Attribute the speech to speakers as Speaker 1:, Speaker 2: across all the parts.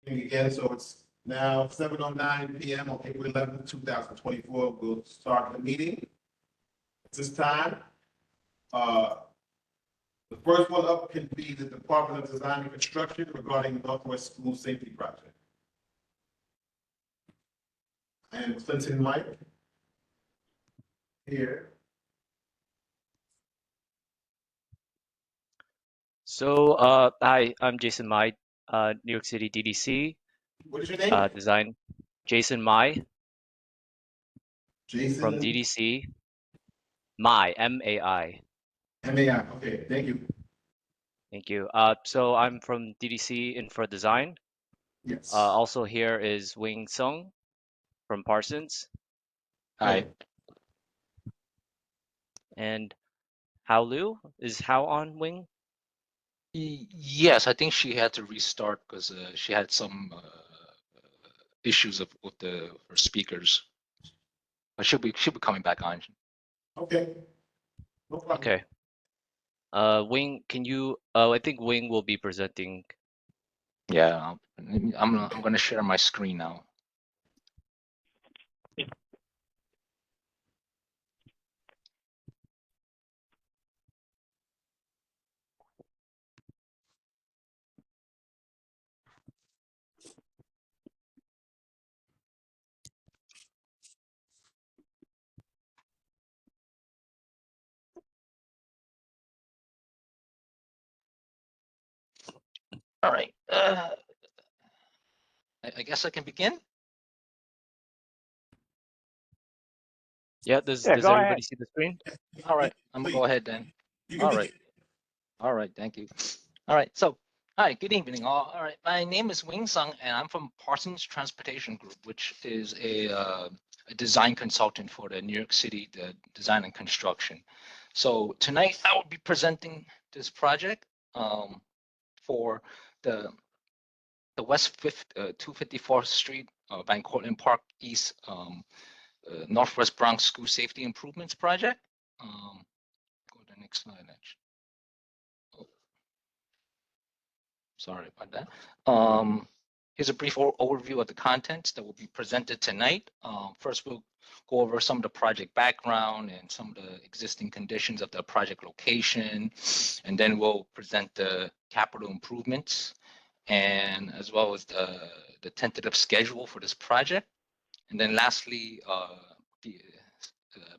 Speaker 1: Again, so it's now 7:09 p.m. on April 11th, 2024. We'll start the meeting. At this time, the first one up can be the Department of Design and Construction regarding Northwest School Safety Project. And Clinton Mike here.
Speaker 2: So, hi, I'm Jason Mai, New York City DDC.
Speaker 1: What is your name?
Speaker 2: Design. Jason Mai
Speaker 1: Jason
Speaker 2: from DDC. Mai, M-A-I.
Speaker 1: M-A-I. Okay, thank you.
Speaker 2: Thank you. So I'm from DDC Infra Design.
Speaker 1: Yes.
Speaker 2: Also here is Wing Sung from Parsons.
Speaker 1: Hi.
Speaker 2: And Hao Liu. Is Hao on Wing?
Speaker 3: Yes, I think she had to restart because she had some issues with her speakers, but she'll be coming back on.
Speaker 1: Okay. No problem.
Speaker 2: Okay. Wing, can you? I think Wing will be presenting.
Speaker 3: Yeah, I'm gonna share my screen now. All right. I guess I can begin.
Speaker 2: Yeah, does everybody see the screen?
Speaker 3: All right, I'm gonna go ahead then. All right, thank you. All right, so hi, good evening all. All right, my name is Wing Sung and I'm from Parsons Transportation Group, which is a design consultant for the New York City design and construction. So tonight I will be presenting this project for the West 254th Street, Van Cortlandt Park East, Northwest Bronx School Safety Improvements Project. Go to the next slide, actually. Oh, sorry about that. Here's a brief overview of the contents that will be presented tonight. First, we'll go over some of the project background and some of the existing conditions of the project location, and then we'll present the capital improvements and as well as the tentative schedule for this project. And then lastly, I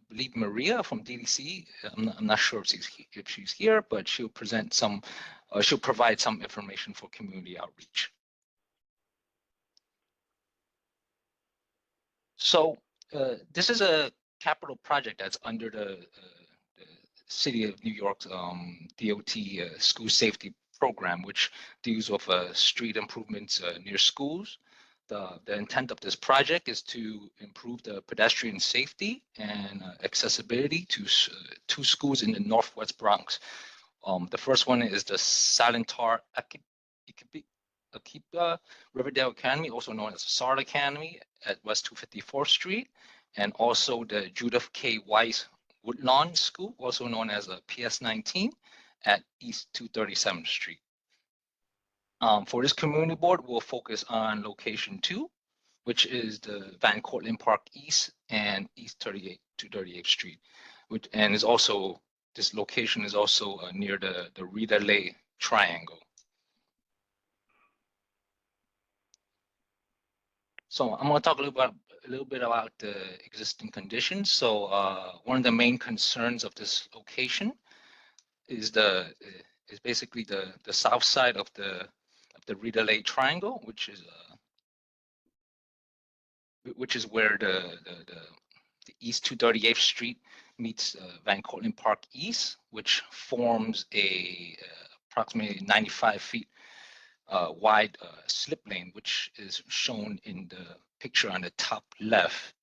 Speaker 3: believe Maria from DDC, I'm not sure if she's here, but she'll present some, she'll provide some information for community outreach. So this is a capital project that's under the City of New York's DOT school safety program, which deals with street improvements near schools. The intent of this project is to improve the pedestrian safety and accessibility to two schools in the Northwest Bronx. The first one is the Salintar Akiba Riverdale Academy, also known as SART Academy at West 254th Street, and also the Judith K. Weiss Woodlawn School, also known as a PS19 at East 237th Street. For this community board, we'll focus on location 2, which is the Van Cortlandt Park East and East 238th Street, and is also, this location is also near the Rita Lay Triangle. So I'm going to talk a little bit about the existing conditions. So one of the main concerns of this location is basically the south side of the Rita Lay Triangle, which is where the East 238th Street meets Van Cortlandt Park East, which forms a approximately 95 feet wide slip lane, which is shown in the picture on the top left.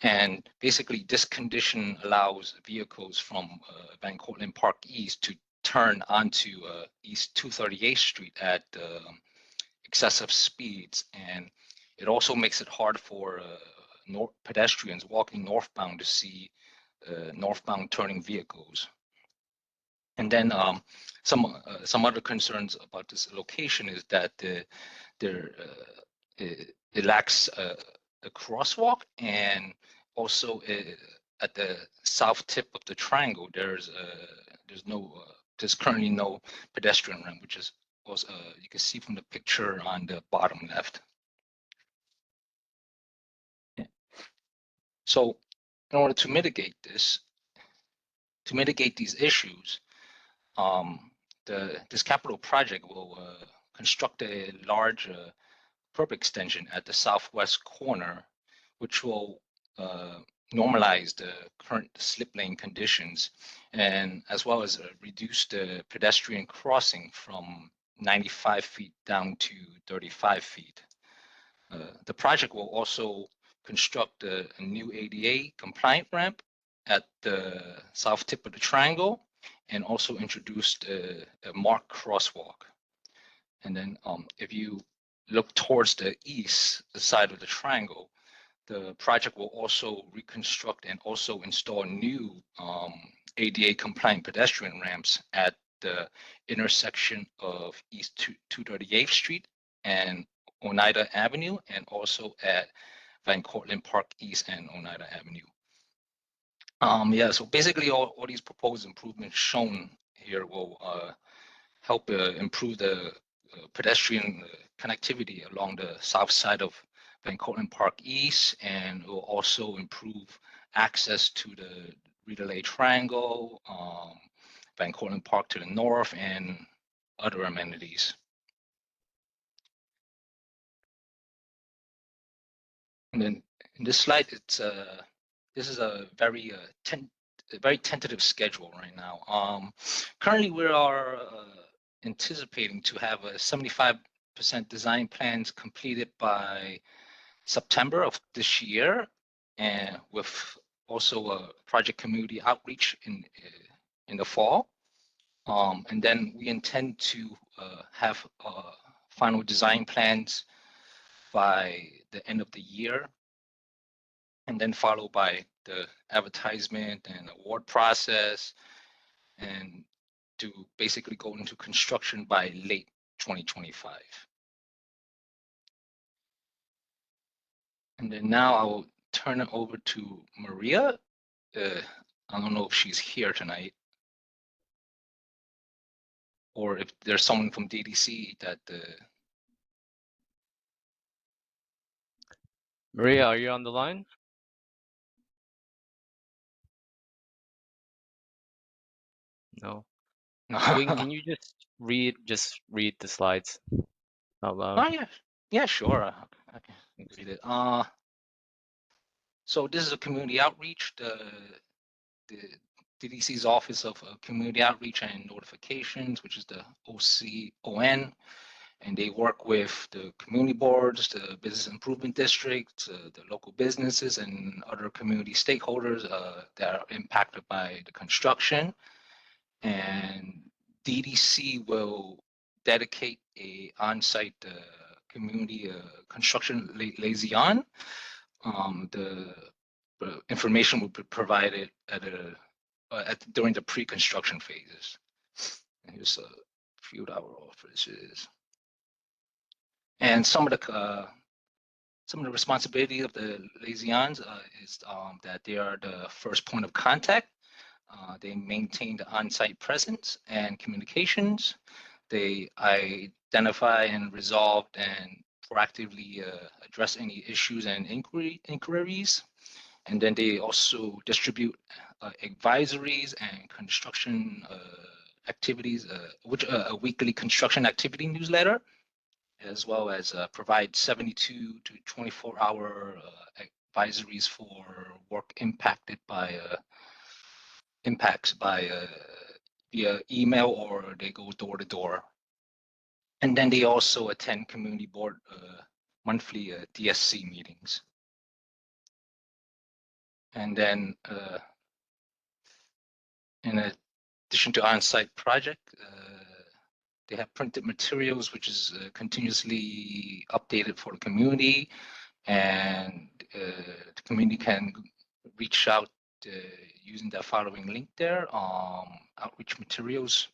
Speaker 3: And basically this condition allows vehicles from Van Cortlandt Park East to turn onto East 238th Street at excessive speeds. And it also makes it hard for pedestrians walking northbound to see northbound turning vehicles. And then some other concerns about this location is that it lacks a crosswalk, and also at the south tip of the triangle, there's currently no pedestrian ramp, which is also you can see from the picture on the bottom left. Yeah. So in order to mitigate these issues, this capital project will construct a large curb extension at the southwest corner, which will normalize the current slip lane conditions, and as well as reduce the pedestrian crossing from 95 feet down to 35 feet. The project will also construct a new ADA compliant ramp at the south tip of the triangle, and also introduced a marked crosswalk. And then if you look towards the east side of the triangle, the project will also reconstruct and also install new ADA compliant pedestrian ramps at the intersection of East 238th Street and Oneida Avenue, and also at Van Cortlandt Park East and Oneida Avenue. Yeah, so basically all these proposed improvements shown here will help improve the pedestrian connectivity along the south side of Van Cortlandt Park East, and will also improve access to the Relay Triangle, Van Cortlandt Park to the north, and other amenities. And then in this slide, it's this is a very tentative schedule right now. Currently, we are anticipating to have a 75% design plans completed by September of this year, and with also a project community outreach in the fall. And then we intend to have final design plans by the end of the year, and then followed by the advertisement and award process, and to basically go into construction by late 2025. And then now I will turn it over to Maria. I don't know if she's here tonight, or if there's someone from DDC that
Speaker 2: Maria, are you on the line? No. Wing, can you just read the slides out loud?
Speaker 3: Oh yeah, sure. I can read it. So this is a community outreach. The DDC's Office of Community Outreach and Notifications, which is the OCON, and they work with the community boards, the business improvement districts, the local businesses, and other community stakeholders that are impacted by the construction. And DDC will dedicate a on-site community construction liaison. The information will be provided during the pre-construction phases. And here's a few of our offices. And some of the responsibility of the liaisons is that they are the first point of contact. They maintain the on-site presence and communications. They identify and resolve and proactively address any issues and inquiries. And then they also distribute advisories and construction activities, which a weekly construction activity newsletter, as well as provide 72 to 24-hour advisories for work impacts by via email, or they go door to door. And then they also attend community board monthly DSC meetings. And then in addition to on-site project, they have printed materials, which is continuously updated for the community, and the community can reach out using the following link there, outreach materials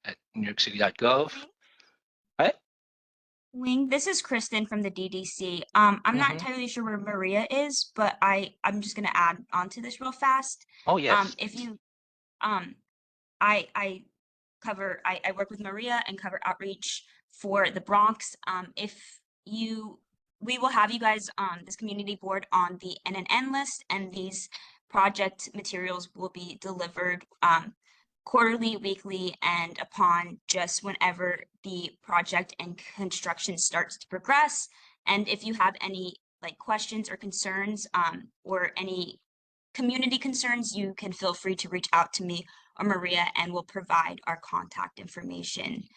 Speaker 3: at newyorkcity.gov. Right?
Speaker 4: Wing, this is Kristen from the DDC. I'm not
Speaker 3: Mhm.
Speaker 4: entirely sure where Maria is, but I'm just gonna add on to this real fast.
Speaker 3: Oh, yes.
Speaker 4: If you um I I work with Maria and cover outreach for the Bronx. If you we will have you guys on this community board on the NNN list, and these project materials will be delivered quarterly, weekly, and upon just whenever the project and construction starts to progress. And if you have any like questions or concerns or any community concerns, you can feel free to reach out to me or Maria, and we'll provide our contact information.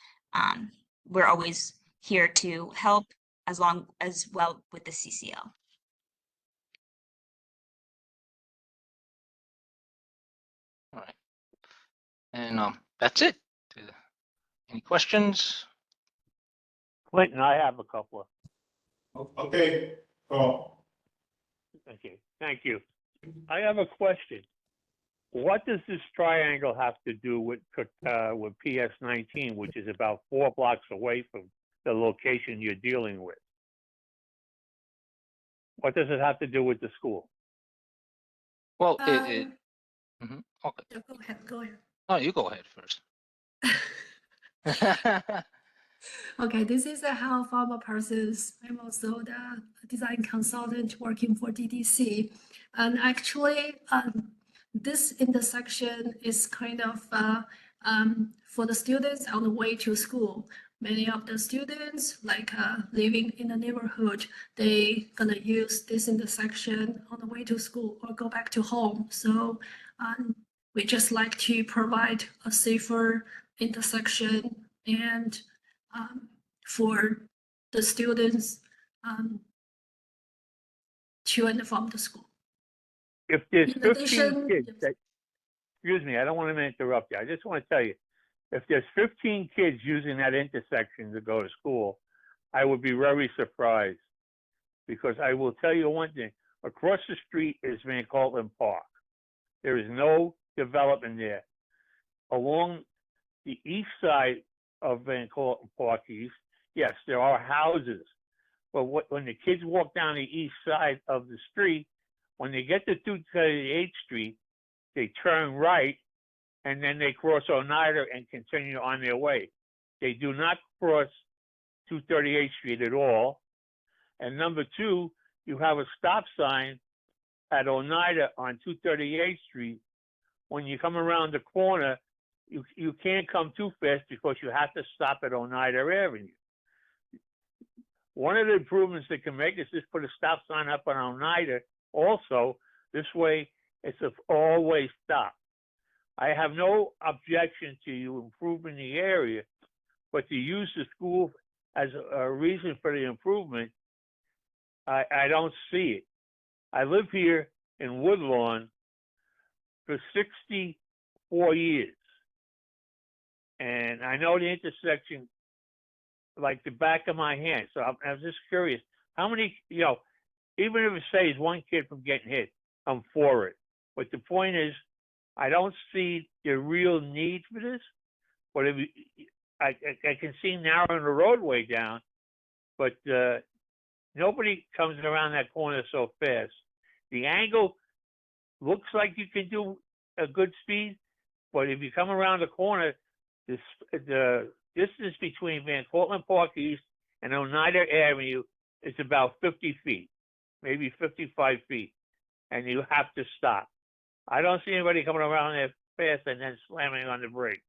Speaker 4: We're always here to help as long as well with the CCL.
Speaker 3: All right. And that's it. Any questions?
Speaker 5: Clinton, I have a couple of.
Speaker 1: Okay, Paul.
Speaker 5: Okay, thank you. I have a question. What does this triangle have to do with PS 19, which is about 4 blocks away from the location you're dealing with? What does it have to do with the school?
Speaker 3: Well,
Speaker 6: Um,
Speaker 3: okay.
Speaker 6: yeah, go ahead, go ahead.
Speaker 3: No, you go ahead first.
Speaker 6: Okay, this is how Pharma Parsons. I'm also the design consultant working for DDC. And actually, this intersection is kind of for the students on the way to school. Many of the students, like living in the neighborhood, they gonna use this intersection on the way to school or go back to home. So we just like to provide a safer intersection and for the students to and from the school.
Speaker 5: If there's
Speaker 6: In
Speaker 5: 15
Speaker 6: addition,
Speaker 5: kids
Speaker 6: yes.
Speaker 5: that, excuse me, I don't want to interrupt you. I just want to tell you, if there's 15 kids using that intersection to go to school, I would be very surprised, because I will tell you one thing. Across the street is Van Cortlandt Park. There is no development there. Along the east side of Van Cortlandt Park East, yes, there are houses. But when the kids walk down the east side of the street, when they get to 238th Street, they turn right, and then they cross Oneida and continue on their way. They do not cross 238th Street at all. And number two, you have a stop sign at Oneida on 238th Street. When you come around the corner, you can't come too fast because you have to stop at Oneida Avenue. One of the improvements they can make is just put a stop sign up on Oneida also. This way, it's an all-way stop. I have no objection to you improving the area, but to use the school as a reason for the improvement, I don't see it. I live here in Woodlawn for 64 years, and I know the intersection like the back of my hand. So I'm just curious, how many, even if it saves one kid from getting hit, I'm for it. But the point is, I don't see the real need for this. But if I can see narrowing the roadway down, but nobody comes around that corner so fast. The angle looks like you can do a good speed, but if you come around the corner, the distance between Van Cortlandt Park East and Oneida Avenue is about 50 feet, maybe 55 feet, and you have to stop. I don't see anybody coming around there fast and then slamming on the brakes,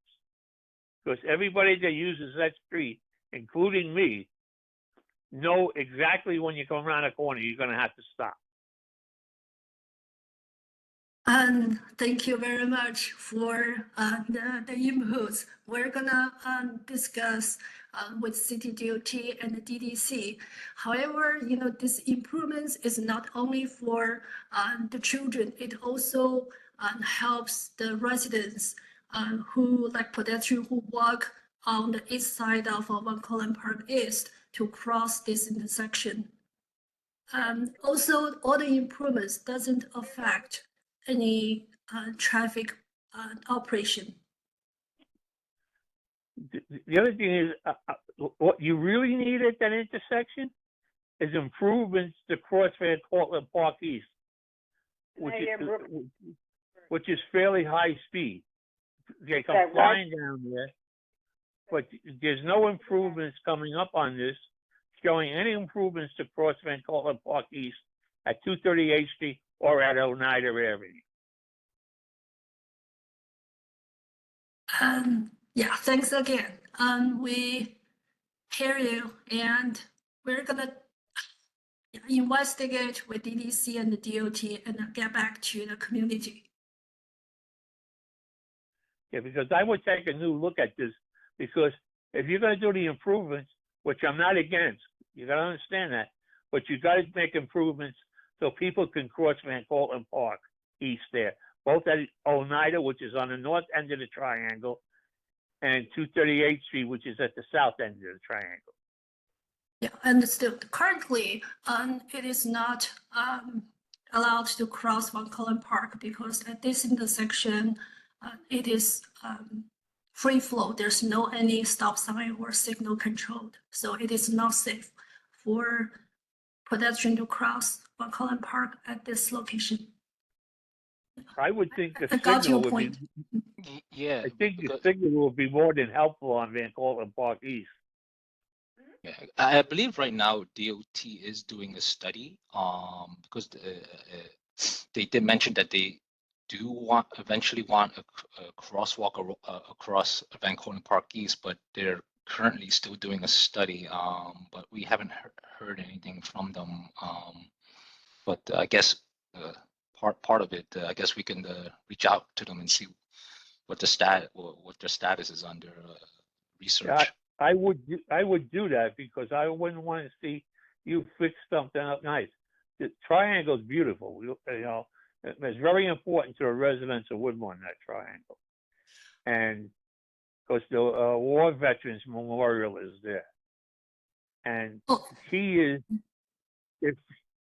Speaker 5: because everybody that uses that street, including me, know exactly when you come around the corner, you're going to have to stop.
Speaker 6: And thank you very much for the inputs. We're gonna discuss with City DOT and the DDC. However, this improvements is not only for the children, it also helps the residents who like pedestrians who walk on the east side of Van Cortlandt Park East to cross this intersection. Also, all the improvements doesn't affect any traffic operation.
Speaker 5: the other thing is, what you really need at that intersection is improvements to cross Van Cortlandt Park East, which is fairly high speed. They come flying down there, but there's no improvements coming up on this showing any improvements to cross Van Cortlandt Park East at 238th Street or at Oneida Avenue.
Speaker 6: Yeah, thanks again. We hear you, and we're gonna investigate with DDC and the DOT and get back to the community.
Speaker 5: Yeah, because I would take a new look at this, because if you're gonna do the improvements, which I'm not against, you gotta understand that, but you gotta make improvements so people can cross Van Cortlandt Park East there, both at Oneida, which is on the north end of the triangle, and 238th Street, which is at the south end of the triangle.
Speaker 6: Yeah, understood. Currently, it is not allowed to cross Van Cortlandt Park because at this intersection, it is free flow. There's no any stop sign or signal controlled, so it is not safe for pedestrian to cross Van Cortlandt Park at this location.
Speaker 5: I would think the
Speaker 6: I got
Speaker 5: signal
Speaker 6: your
Speaker 5: would
Speaker 6: point.
Speaker 5: be,
Speaker 3: Yeah,
Speaker 5: I think the
Speaker 3: because-
Speaker 5: signal will be more than helpful on Van Cortlandt Park East.
Speaker 3: yeah, I believe right now DOT is doing a study, because they did mention that they do eventually want a crosswalk across Van Cortlandt Park East, but they're currently still doing a study, but we haven't heard anything from them. But I guess part of it, I guess we can reach out to them and see what their status is under research.
Speaker 5: Yeah, I would do that because I wouldn't want to see you fix something up nice. The triangle is beautiful. You know, it's very important to the residents of Woodmont, that triangle. And because the War Veterans Memorial is there. And
Speaker 6: Oh.
Speaker 5: the key is,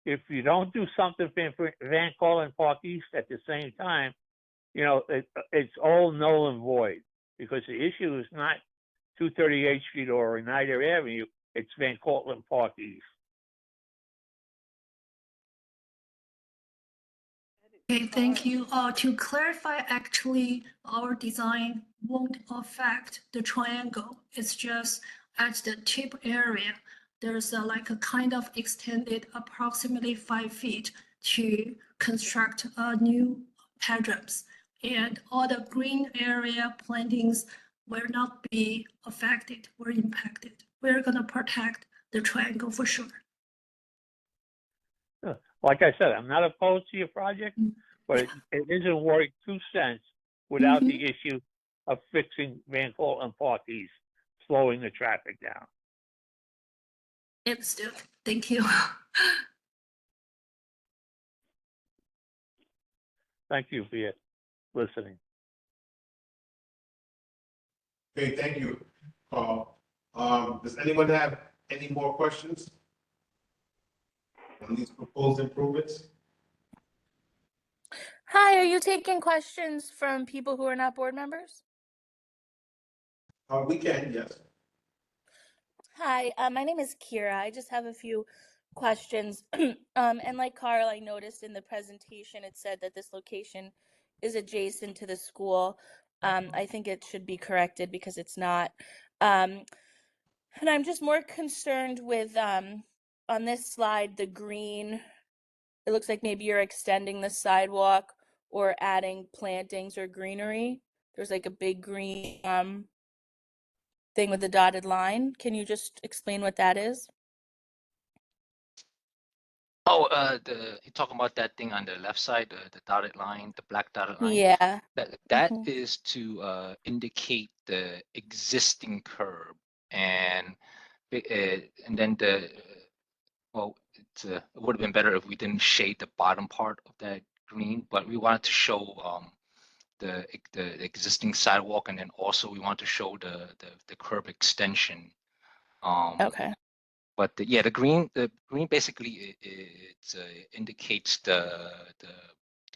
Speaker 5: if you don't do something for Van Cortlandt Park East at the same time, you know, it's all null and void, because the issue is not 238th Street or Oneida Avenue, it's Van Cortlandt Park East.
Speaker 6: Okay, thank you. To clarify, actually, our design won't affect the triangle. It's just at the tip area, there's like a kind of extended approximately 5 feet to construct new pedrums. And all the green area plantings will not be affected or impacted. We're gonna protect the triangle for sure.
Speaker 5: Like I said, I'm not opposed to your project, but it isn't worth 2 cents without the issue of fixing Van Cortlandt Park East, slowing the traffic down.
Speaker 6: Understood. Thank you.
Speaker 5: Thank you for your listening.
Speaker 1: Okay, thank you, Carl. Does anyone have any more questions on these proposed improvements?
Speaker 7: Hi, are you taking questions from people who are not board members?
Speaker 1: We can, yes.
Speaker 7: Hi, my name is Kira. I just have a few questions. And like Carl, I noticed in the presentation, it said that this location is adjacent to the school. I think it should be corrected because it's not. And I'm just more concerned with, on this slide, the green. It looks like maybe you're extending the sidewalk or adding plantings or greenery. There's like a big green thing with a dotted line. Can you just explain what that is?
Speaker 3: Oh, you're talking about that thing on the left side, the dotted line, the black dotted line?
Speaker 7: Yeah.
Speaker 3: That is to indicate the existing curb, and then well, it would have been better if we didn't shade the bottom part of that green, but we wanted to show the existing sidewalk, and then also we want to show the curb extension.
Speaker 7: Okay.
Speaker 3: But the green basically it indicates the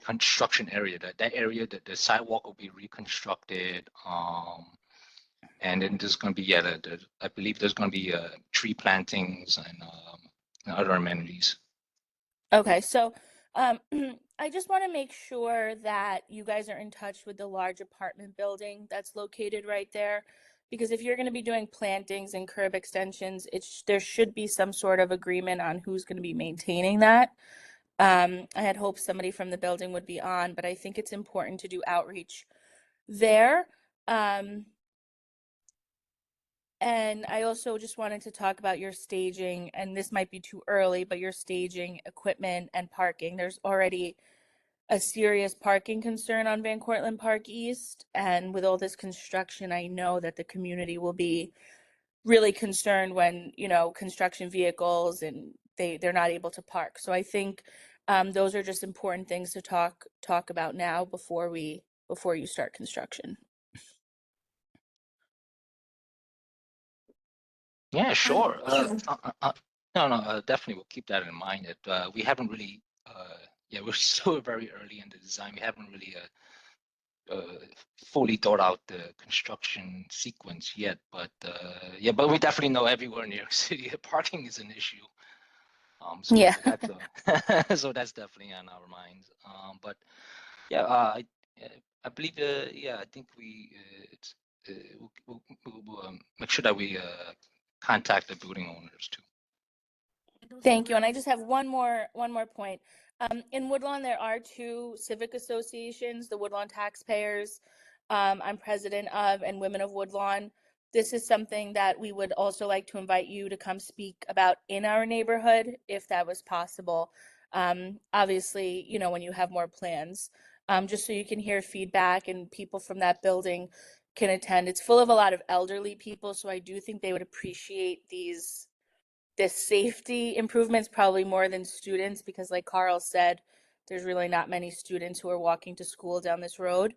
Speaker 3: construction area, that area, that the sidewalk will be reconstructed, And then there's going to be, yeah, I believe there's going to be tree plantings and other amenities.
Speaker 7: Okay, so I just want to make sure that you guys are in touch with the large apartment building that's located right there. Because if you're going to be doing plantings and curb extensions, there should be some sort of agreement on who's going to be maintaining that. I had hoped somebody from the building would be on, but I think it's important to do outreach there. And I also just wanted to talk about your staging, and this might be too early, but your staging equipment and parking. There's already a serious parking concern on Van Cortlandt Park East, and with all this construction, I know that the community will be really concerned when, you know, construction vehicles and they're not able to park. So I think those are just important things to talk about now before you start construction.
Speaker 3: Yeah, sure.
Speaker 4: Sure.
Speaker 3: No, definitely we'll keep that in mind. That we haven't really, yeah, we're still very early in the design. We haven't really fully thought out the construction sequence yet. But yeah, but we definitely know everywhere in New York City parking is an issue. So
Speaker 7: Yeah.
Speaker 3: that's so that's definitely on our minds. But yeah, I believe, yeah, I think we'll make sure that we contact the building owners too.
Speaker 7: Thank you. And I just have one more point. In Woodlawn, there are two civic associations, the Woodlawn Taxpayers, I'm president of, and Women of Woodlawn. This is something that we would also like to invite you to come speak about in our neighborhood, if that was possible. Obviously, you know, when you have more plans, just so you can hear feedback and people from that building can attend. It's full of a lot of elderly people, so I do think they would appreciate this safety improvements probably more than students, because like Carl said, there's really not many students who are walking to school down this road.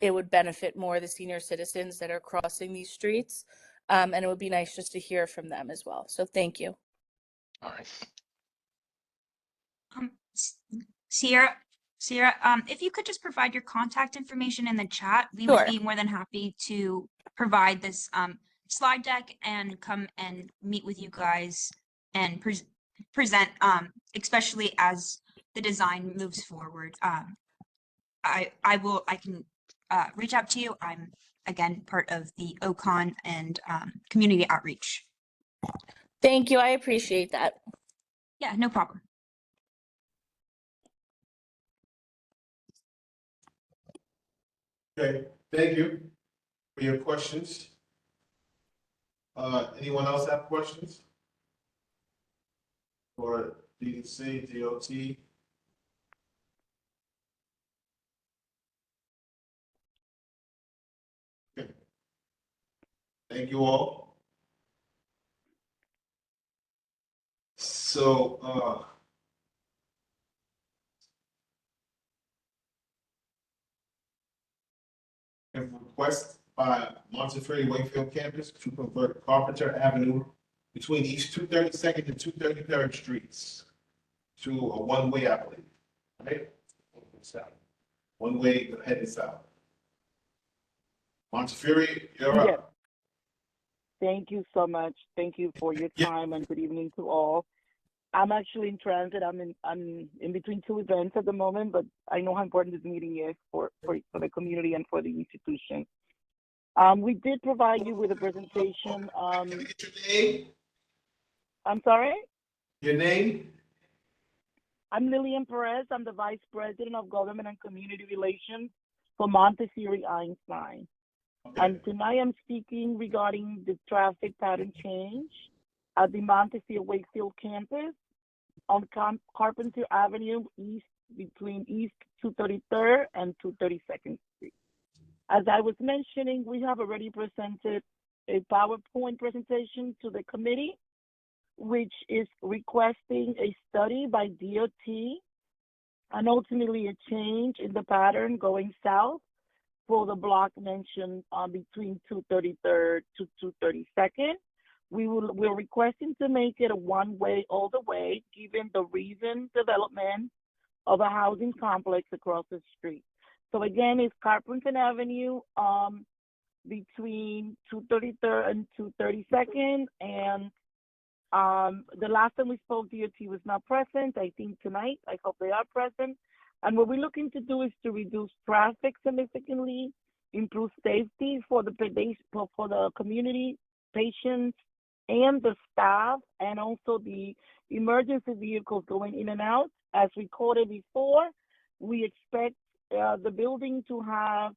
Speaker 7: It would benefit more the senior citizens that are crossing these streets. And it would be nice just to hear from them as well. So thank you.
Speaker 3: All right.
Speaker 4: Sierra, if you could just provide your contact information in the chat, we
Speaker 7: Sure.
Speaker 4: would be more than happy to provide this slide deck and come and meet with you guys and present, especially as the design moves forward. I can reach out to you. I'm again part of the OCON and community outreach.
Speaker 7: Thank you. I appreciate that.
Speaker 4: Yeah, no problem.
Speaker 1: Okay, thank you for your questions. Anyone else have questions? For DDC, DOT? Okay. Thank you all. So, a request by Montefiore Wakefield campus to convert Carpenter Avenue between East 232nd and 233rd Streets to a one-way, I believe, right? South. One way headed south. Montefiore, you're
Speaker 8: Yes.
Speaker 1: up.
Speaker 8: Thank you so much. Thank you for your
Speaker 1: Yeah.
Speaker 8: time and good evening to all. I'm actually in transit. I'm in between two events at the moment, but I know how important this meeting is for the community and for the institution. We did provide you with a presentation.
Speaker 1: Can I get your name?
Speaker 8: I'm sorry?
Speaker 1: Your name?
Speaker 8: I'm Lillian Perez. I'm the Vice President of Government and Community Relations for Montefiore Einstein.
Speaker 1: Okay.
Speaker 8: And tonight I'm speaking regarding the traffic pattern change at the Montefiore Wakefield campus on Carpenter Avenue East between East 233rd and 232nd Street. As I was mentioning, we have already presented a PowerPoint presentation to the committee, which is requesting a study by DOT and ultimately a change in the pattern going south for the block mentioned between 233rd to 232nd. We're requesting to make it a one-way all the way, given the recent development of a housing complex across the street. So again, it's Carpenter Avenue between 233rd and 232nd. And the last time we spoke, DOT was not present. I think tonight, I hope they are present. And what we're looking to do is to reduce traffic significantly, improve safety for the for the community, patients, and the staff, and also the emergency vehicles going in and out. As we quoted before, we expect the building to have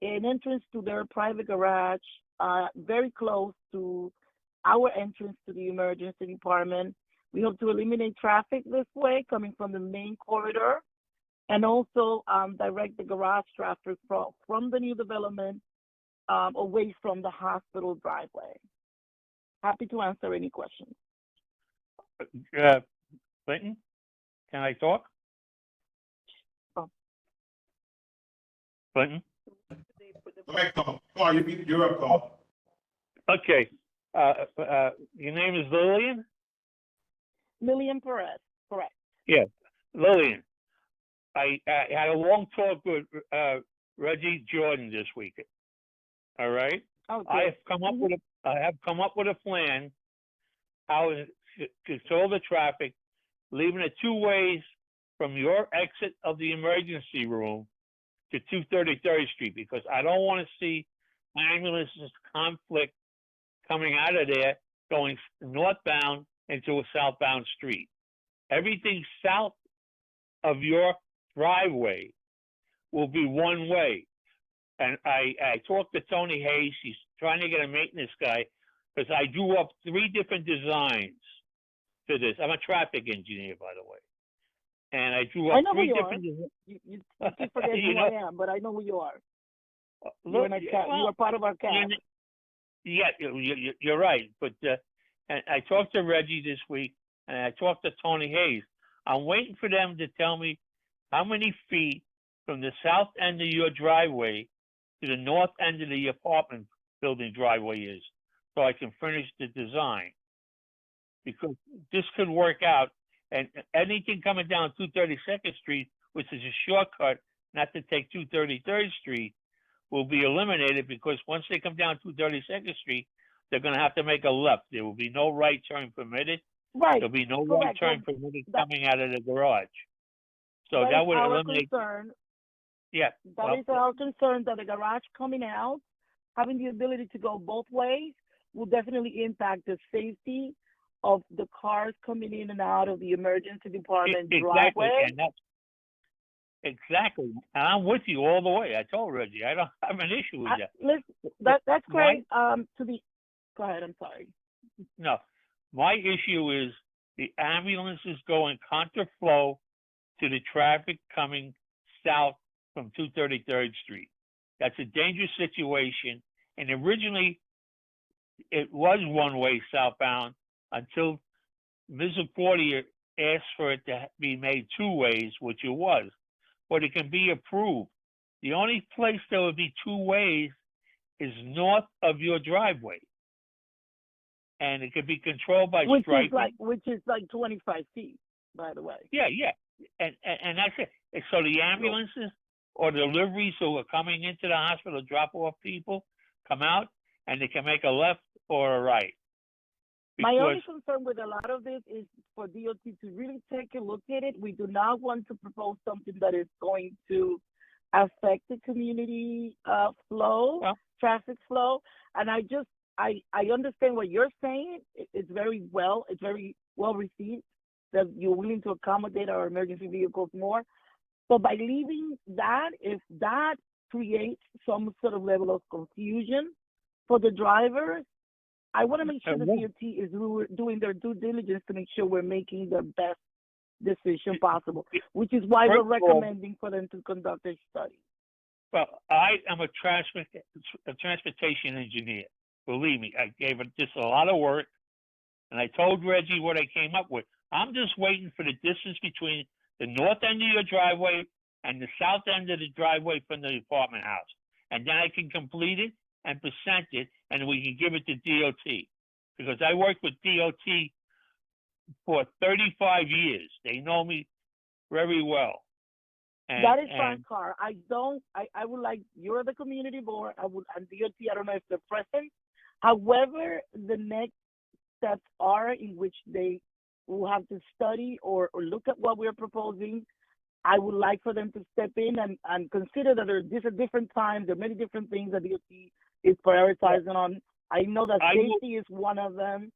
Speaker 8: an entrance to their private garage very close to our entrance to the emergency department. We hope to eliminate traffic this way coming from the main corridor, and also direct the garage traffic from the new development away from the hospital driveway. Happy to answer any questions.
Speaker 5: Clinton, can I talk?
Speaker 8: Oh.
Speaker 5: Clinton?
Speaker 1: Go ahead, Carl. Carl, you're up, Carl.
Speaker 5: Okay. Your name is Lillian?
Speaker 8: Lillian Perez, correct.
Speaker 5: Yeah, Lillian. I had a long talk with Reggie Jordan this week. All right.
Speaker 8: Okay.
Speaker 5: I have come up with a plan how to control the traffic, leaving it two ways from your exit of the emergency room to 233rd Street, because I don't want to see ambulances conflict coming out of there going northbound into a southbound street. Everything south of your driveway will be one way. And I talked to Tony Hayes. He's trying to get a maintenance guy, because I drew up 3 different designs to this. I'm a traffic engineer, by the way. And I drew up 3 different designs.
Speaker 8: You keep forgetting who I am, but I know who you are. You are part of our cast.
Speaker 5: Yeah, you're right. But and I talked to Reggie this week, and I talked to Tony Hayes. I'm waiting for them to tell me how many feet from the south end of your driveway to the north end of the apartment building driveway is, so I can finish the design. Because this could work out, and anything coming down 232nd Street, which is a shortcut not to take 233rd Street, will be eliminated, because once they come down 232nd Street, they're going to have to make a left. There will be no right turn permitted.
Speaker 8: Right.
Speaker 5: There'll be no right turn permitted coming out of the garage. So that would eliminate.
Speaker 8: Concern.
Speaker 5: Yeah.
Speaker 8: That is our concern, that the garage coming out, having the ability to go both ways, will definitely impact the safety of the cars coming in and out of the emergency department driveway.
Speaker 5: And that's exactly. And I'm with you all the way. I told Reggie I don't have an issue with that.
Speaker 8: Listen, that's great. Go ahead. I'm sorry.
Speaker 5: No, my issue is the ambulances going contraflow to the traffic coming south from 233rd Street. That's a dangerous situation. And originally, it was one-way southbound until Misericordia asked for it to be made 2 ways, which it was. But it can be approved. The only place there would be 2 ways is north of your driveway. And it could be controlled by striping.
Speaker 8: Which is like 25 feet, by the way.
Speaker 5: Yeah. And that's it. And so the ambulances or deliveries who are coming into the hospital to drop off people come out, and they can make a left or a right.
Speaker 8: My only concern with a lot of this is for DOT to really take a look at it. We do not want to propose something that is going to affect the community traffic flow. And I understand what you're saying. It's very well received that you're willing to accommodate our emergency vehicles more. But by leaving that, if that creates some sort of level of confusion for the drivers, I want to make sure the DOT is doing their due diligence to make sure we're making the best decision possible, which is why we're recommending for them to conduct a study.
Speaker 5: Well, I am a transportation engineer. Believe me, I gave this a lot of work, and I told Reggie what I came up with. I'm just waiting for the distance between the north end of your driveway and the south end of the driveway from the apartment house. And then I can complete it and present it, and we can give it to DOT. Because I worked with DOT for 35 years. They know me very well.
Speaker 8: That is fine,
Speaker 5: and
Speaker 8: Carl. I would like, you're the community board, and DOT, I don't know if they're present. However, the next steps are in which they will have to study or look at what we're proposing. I would like for them to step in and consider that these are different times, there are many different things that DOT is prioritizing on. I know that safety is one of them.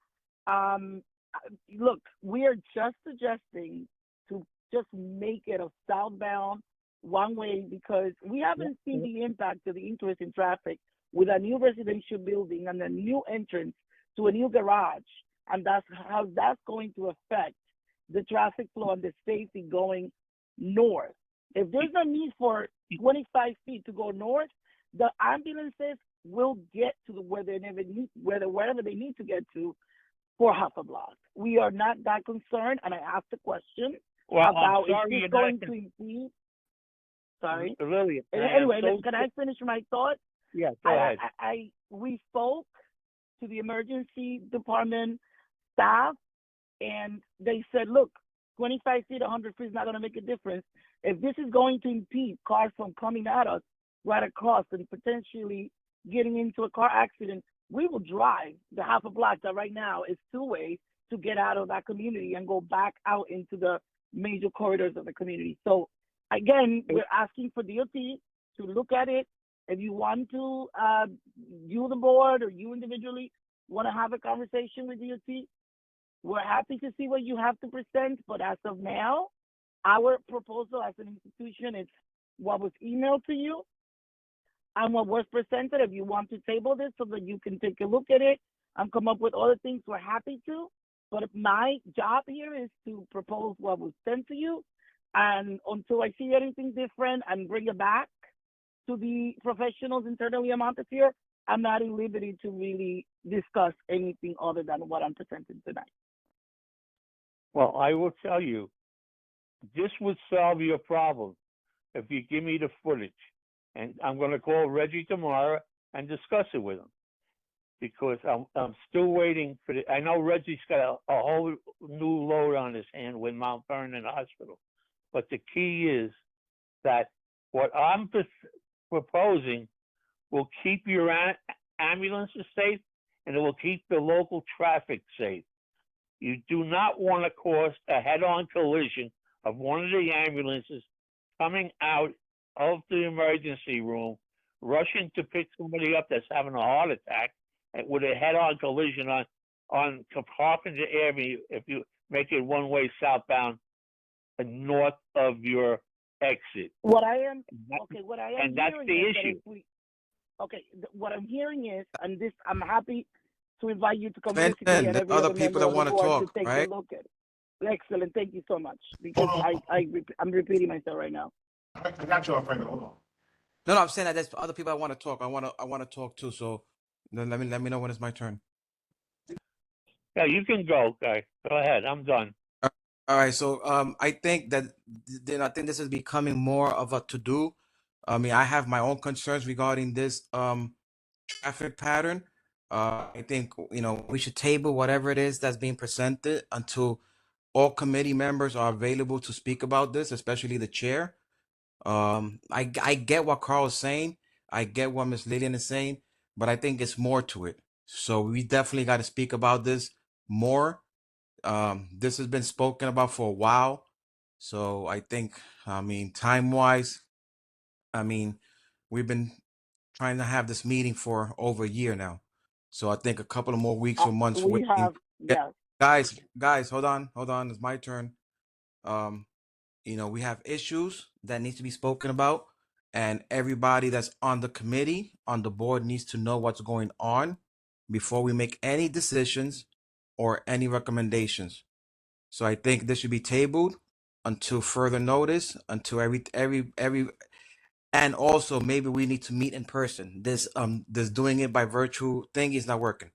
Speaker 8: Look, we are just suggesting to just make it a southbound one way because we haven't seen the impact of the increase in traffic with a new residential building and a new entrance to a new garage. And that's how that's going to affect the traffic flow and the safety going north. If there's a need for 25 feet to go north, the ambulances will get to wherever they need to get to for half a block. We are not that concerned, and I asked the question about is this going to impede. Sorry,
Speaker 5: Lillian.
Speaker 8: Anyway, can I finish my thought?
Speaker 5: Yeah, go ahead.
Speaker 8: We spoke to the emergency department staff, and they said, look, 25 feet, 100 feet is not going to make a difference. If this is going to impede cars from coming at us right across and potentially getting into a car accident, we will drive the half a block that right now is two-way to get out of that community and go back out into the major corridors of the community. So again, we're asking for DOT to look at it. If you want to, you the board or you individually want to have a conversation with DOT, we're happy to see what you have to present. But as of now, our proposal as an institution is what was emailed to you and what was presented. If you want to table this so that you can take a look at it and come up with other things, we're happy to. But my job here is to propose what was sent to you. And until I see anything different and bring it back to the professionals internally at Montefiore, I'm not in liberty to really discuss anything other than what I'm presenting tonight.
Speaker 5: Well, I will tell you, this would solve your problem if you give me the footage. And I'm going to call Reggie tomorrow and discuss it with him because I'm still waiting for the. I know Reggie's got a whole new load on his hand with Mount Vernon Hospital, but the key is that what I'm proposing will keep your ambulances safe and it will keep the local traffic safe. You do not want to cause a head-on collision of one of the ambulances coming out of the emergency room, rushing to pick somebody up that's having a heart attack, and with a head-on collision on Carpenter Avenue if you make it one-way southbound north of your exit.
Speaker 8: What I am
Speaker 5: and that's the issue.
Speaker 8: What I'm hearing is, and this, I'm happy to invite you to come
Speaker 9: And
Speaker 8: visit me and
Speaker 9: the
Speaker 8: every
Speaker 9: other
Speaker 8: other
Speaker 9: people
Speaker 8: member
Speaker 9: that
Speaker 8: of the
Speaker 9: want to
Speaker 8: board
Speaker 9: talk,
Speaker 8: to take
Speaker 9: right?
Speaker 8: a look at it. Excellent, thank you so much. Because I'm repeating myself right now.
Speaker 1: I got you, Alfredo. Hold on.
Speaker 9: No, I'm saying that there's other people I want to talk. I want to talk too. So then let me know when it's my turn.
Speaker 5: Yeah, you can go, guy. Go ahead. I'm done.
Speaker 9: All right. So I think that I think this is becoming more of a to do. I mean, I have my own concerns regarding this traffic pattern. I think we should table whatever it is that's being presented until all committee members are available to speak about this, especially the chair. I get what Carl is saying. I get what Miss Lillian is saying, but I think it's more to it. So we definitely got to speak about this more. This has been spoken about for a while. So I think, I mean, time wise, I mean, we've been trying to have this meeting for over a year now. So I think a couple of more weeks or months
Speaker 8: We
Speaker 9: waiting.
Speaker 8: have, yes.
Speaker 9: Guys, hold on. It's my turn. We have issues that need to be spoken about, and everybody that's on the committee, on the board, needs to know what's going on before we make any decisions or any recommendations. So I think this should be tabled until further notice, until every and also maybe we need to meet in person. This doing it by virtual thing is not working.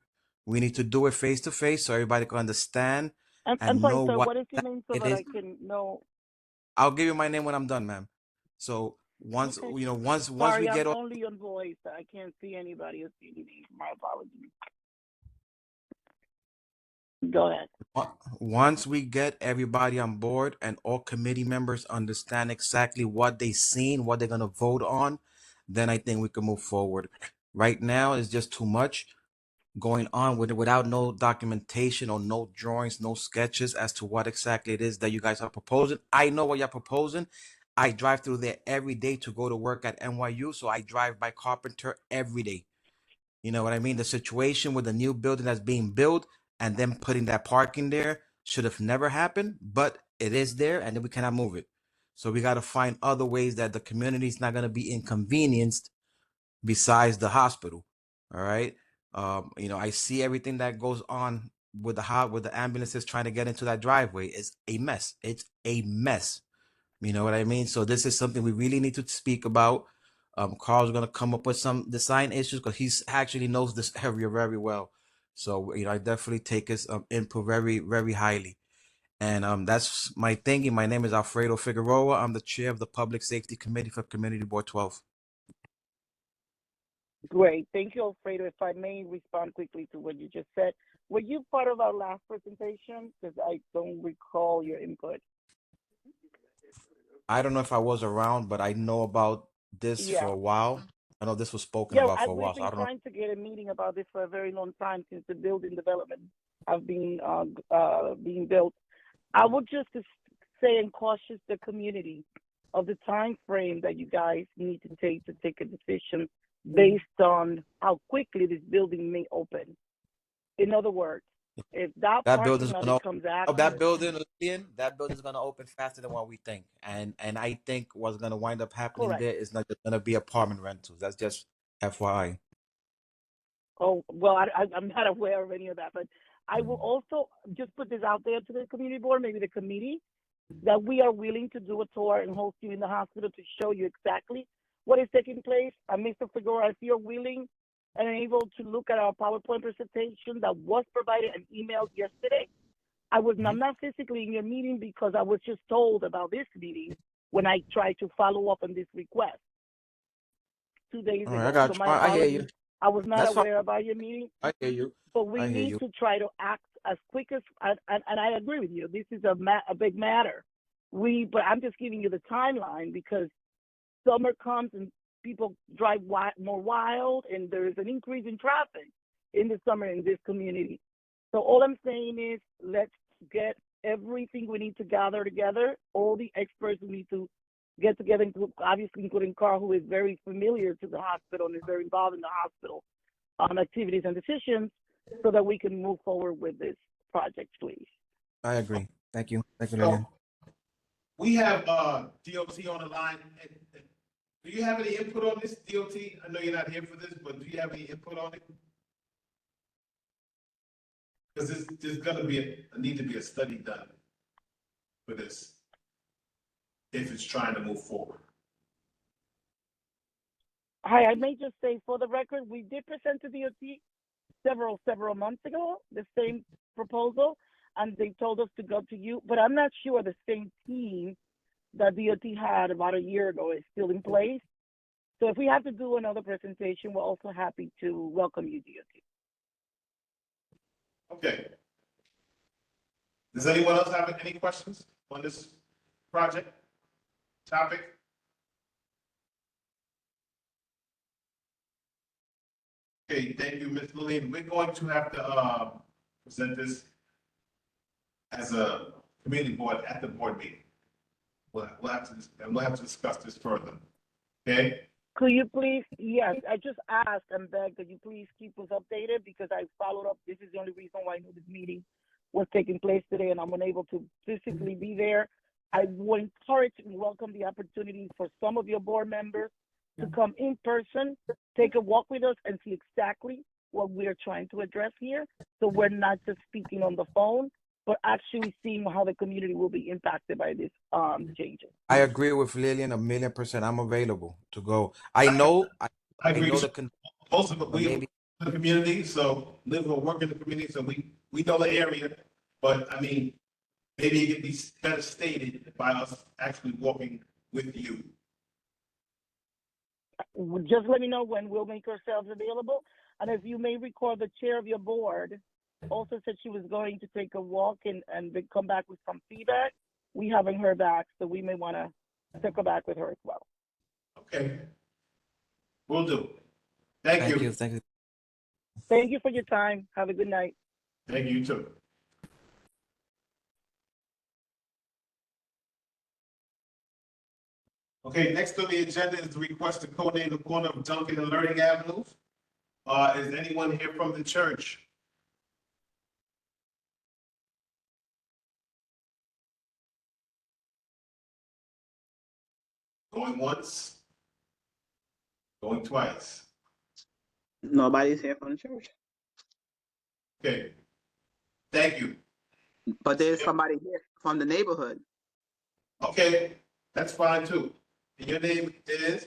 Speaker 9: We need to do it face to face so everybody can understand
Speaker 8: I'm
Speaker 9: and
Speaker 8: sorry,
Speaker 9: know
Speaker 8: sir,
Speaker 9: what
Speaker 8: what is your name so
Speaker 9: it
Speaker 8: that
Speaker 9: is.
Speaker 8: I can know?
Speaker 9: I'll give you my name when I'm done, ma'am. So once
Speaker 8: Okay.
Speaker 9: once
Speaker 8: Sorry,
Speaker 9: we
Speaker 8: I'm
Speaker 9: get
Speaker 8: only on voice. I can't see anybody or see anything. My apologies. Go ahead.
Speaker 9: Once we get everybody on board and all committee members understand exactly what they seen, what they're gonna vote on, then I think we can move forward. Right now, it's just too much going on with it without no documentation or no drawings, no sketches as to what exactly it is that you guys are proposing. I know what you're proposing. I drive through there every day to go to work at NYU, so I drive by Carpenter every day. You know what I mean? The situation with the new building that's being built and then putting that parking there should have never happened, but it is there and then we cannot move it. So we got to find other ways that the community is not going to be inconvenienced besides the hospital. All right. I see everything that goes on with the ambulances trying to get into that driveway. It's a mess. It's a mess. You know what I mean? So this is something we really need to speak about. Carl's gonna come up with some design issues because he's actually knows this area very well. So I definitely take his input very, very highly. And that's my thinking. My name is Alfredo Figueroa. I'm the chair of the Public Safety Committee for Community Board 12.
Speaker 8: Great. Thank you, Alfredo. If I may respond quickly to what you just said. Were you part of our last presentation? Because I don't recall your input.
Speaker 9: I don't know if I was around, but I know about this for
Speaker 8: Yeah.
Speaker 9: a while. I know this was spoken
Speaker 8: Yeah,
Speaker 9: about for a
Speaker 8: we've
Speaker 9: while, so I
Speaker 8: been
Speaker 9: don't know.
Speaker 8: trying to get a meeting about this for a very long time since the building development have been being built. I would just say and cautious the community of the time frame that you guys need to take a decision based on how quickly this building may open. In other words, if that
Speaker 9: That
Speaker 8: parking
Speaker 9: building's
Speaker 8: lot
Speaker 9: gonna
Speaker 8: becomes
Speaker 9: that
Speaker 8: active,
Speaker 9: building, Lillian, that building's gonna open faster than what we think. And I think what's gonna wind up happening
Speaker 8: correct.
Speaker 9: there is not just gonna be apartment rentals. That's just FYI.
Speaker 8: Oh, well, I'm not aware of any of that, but I will also just put this out there to the community board, maybe the committee, that we are willing to do a tour and host you in the hospital to show you exactly what is taking place. Mr. Figueroa, if you're willing and able to look at our PowerPoint presentation that was provided and emailed yesterday, I'm not physically in your meeting because I was just told about this meeting when I tried to follow up on this request 2 days
Speaker 9: All right, I
Speaker 8: ago. So
Speaker 9: got you.
Speaker 8: my
Speaker 9: I hear you.
Speaker 8: apologies. I was not
Speaker 9: That's fine.
Speaker 8: aware about your meeting,
Speaker 9: I hear you.
Speaker 8: but we
Speaker 9: I hear
Speaker 8: need
Speaker 9: you.
Speaker 8: to try to act as quick as, and I agree with you. This is a big matter. But I'm just giving you the timeline because summer comes and people drive more wild, and there is an increase in traffic in the summer in this community. So all I'm saying is let's get everything we need to gather together. All the experts we need to get together, obviously including Carl, who is very familiar to the hospital and is very involved in the hospital activities and decisions, so that we can move forward with this project, please.
Speaker 9: I agree. Thank you. Thank you,
Speaker 1: So
Speaker 9: Lillian.
Speaker 1: we have DOT on the line. Do you have any input on this, DOT? I know you're not here for this, but do you have any input on it? Because there's gonna be need to be a study done for this if it's trying to move forward.
Speaker 8: Hi, I may just say for the record, we did present to DOT several months ago, the same proposal, and they told us to go to you, but I'm not sure the same team that DOT had about a year ago is still in place. So if we have to do another presentation, we're also happy to welcome you, DOT.
Speaker 1: Okay. Does anyone else have any questions on this project topic? Okay, thank you, Ms. Lillian. We're going to have to present this as a community board at the board meeting. We'll have to discuss this further. Okay?
Speaker 8: Could you please, yes, I just asked and begged that you please keep us updated because I followed up. This is the only reason why I knew this meeting was taking place today and I'm unable to physically be there. I would encourage and welcome the opportunity for some of your board members to come in person, take a walk with us and see exactly what we're trying to address here. So we're not just speaking on the phone, but actually seeing how the community will be impacted by these changes.
Speaker 9: I agree with Lillian 1,000,000%. I'm available to go. I know
Speaker 1: I agree.
Speaker 9: know
Speaker 1: Most of it, we
Speaker 9: maybe
Speaker 1: in the community, so live or work in the community, so we know the area. But I mean, maybe it could be better stated by us actually walking with you.
Speaker 8: Just let me know when we'll make ourselves available. And if you may recall, the chair of your board also said she was going to take a walk and then come back with some feedback. We haven't heard back, so we may want to circle back with her as well.
Speaker 1: Okay. Will do. Thank you.
Speaker 9: Thank you.
Speaker 8: Thank you for your time. Have a good night.
Speaker 1: Thank you, too. Okay, next on the agenda is the request to coordinate the corner of Duncan and Learning Avenues. Is anyone here from the church? Going once? Going twice?
Speaker 10: Nobody's here from the church,
Speaker 1: Okay. Thank you.
Speaker 10: but there's somebody here from the neighborhood.
Speaker 1: Okay, that's fine too. And your name is?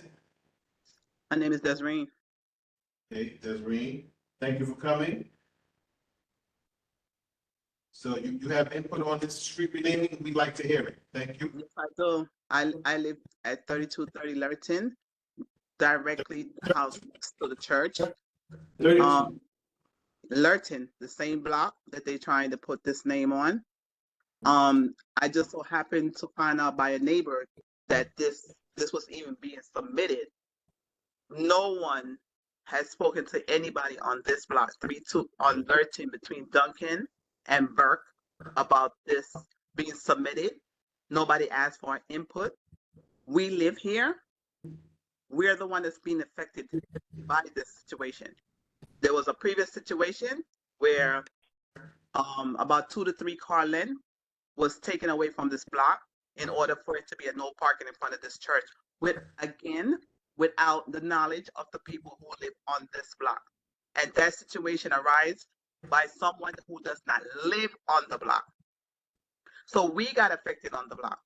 Speaker 10: My name is Desiree.
Speaker 1: Okay, Desiree. Thank you for coming. So you have input on this street renaming, we'd like to hear it. Thank you.
Speaker 10: Yes, I do. I live at 3230 Lerton, directly the house next to the church.
Speaker 1: 32.
Speaker 10: Lerton, the same block that they're trying to put this name on. I just so happened to find out by a neighbor that this was even being submitted. No one has spoken to anybody on this block, 32 on Lerton between Duncan and Burke, about this being submitted. Nobody asked for input. We live here. We're the one that's being affected by this situation. There was a previous situation where about 2 to 3 car length was taken away from this block in order for it to be a no parking in front of this church, without the knowledge of the people who live on this block. And that situation arises by someone who does not live on the block. So we got affected on the block.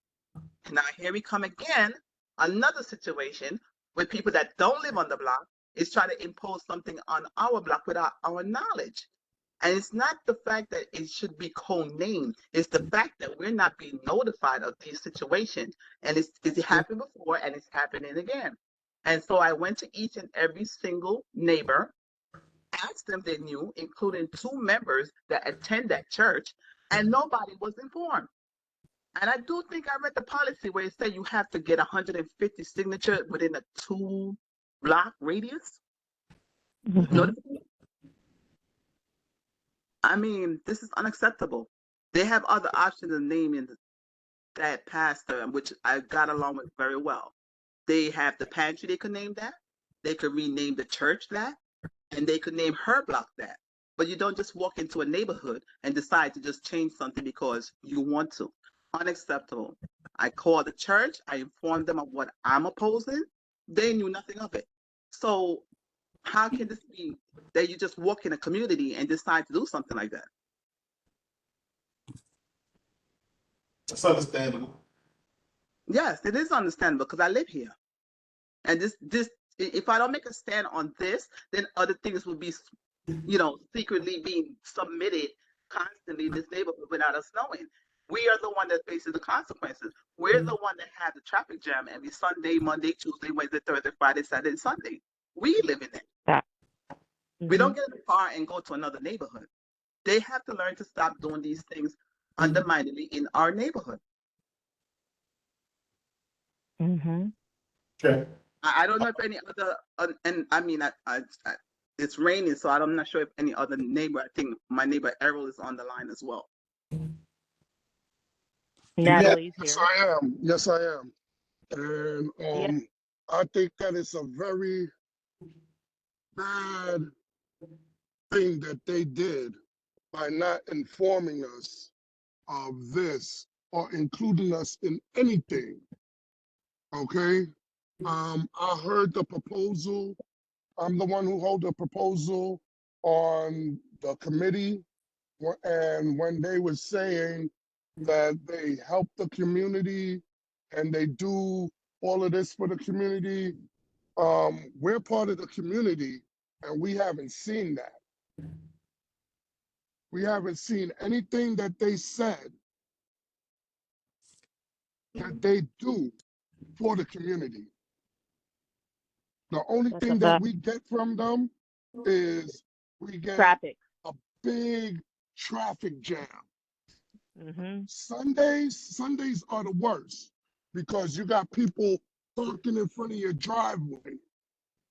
Speaker 10: Now here we come again, another situation where people that don't live on the block is trying to impose something on our block without our knowledge. And it's not the fact that it should be co-named, it's the fact that we're not being notified of these situations. And it's happened before and it's happening again. And so I went to each and every single neighbor, asked them if they knew, including 2 members that attend that church, and nobody was informed. And I do think I read the policy where it said you have to get 150 signatures within a 2-block radius. I mean, this is unacceptable. They have other options of naming that pastor, which I got along with very well. They have the pantry, they could name that. They could rename the church that, and they could name her block that. But you don't just walk into a neighborhood and decide to just change something because you want to. Unacceptable. I called the church, I informed them of what I'm opposing. They knew nothing of it. So how can this be that you just walk in a community and decide to do something like that?
Speaker 1: That's understandable.
Speaker 10: Yes, it is understandable because I live here. And this, if I don't make a stand on this, then other things will be, secretly being submitted constantly in this neighborhood without us knowing. We are the one that faces the consequences. We're the one that has the traffic jam every Sunday, Monday, Tuesday, Wednesday, Thursday, Friday, Saturday, Sunday. We live in it. We don't get in the car and go to another neighborhood. They have to learn to stop doing these things underminingly in our neighborhood.
Speaker 1: Okay.
Speaker 10: I don't know if any other, and I mean, it's raining, so I'm not sure if any other neighbor, I think my neighbor Errol is on the line as well.
Speaker 8: Natalie's
Speaker 11: Yes,
Speaker 8: here.
Speaker 11: I am. Yes, I am. And I think that it's a very bad thing that they did by not informing us of this or including us in anything. Okay? I heard the proposal. I'm the one who hold the proposal on the committee, and when they were saying that they help the community and they do all of this for the community, we're part of the community and we haven't seen that. We haven't seen anything that they said that they do for the community. The only thing that we get from them is we get
Speaker 8: Traffic.
Speaker 11: a big traffic jam.
Speaker 5: Mm-hmm.
Speaker 11: Sundays are the worst because you got people parking in front of your driveway.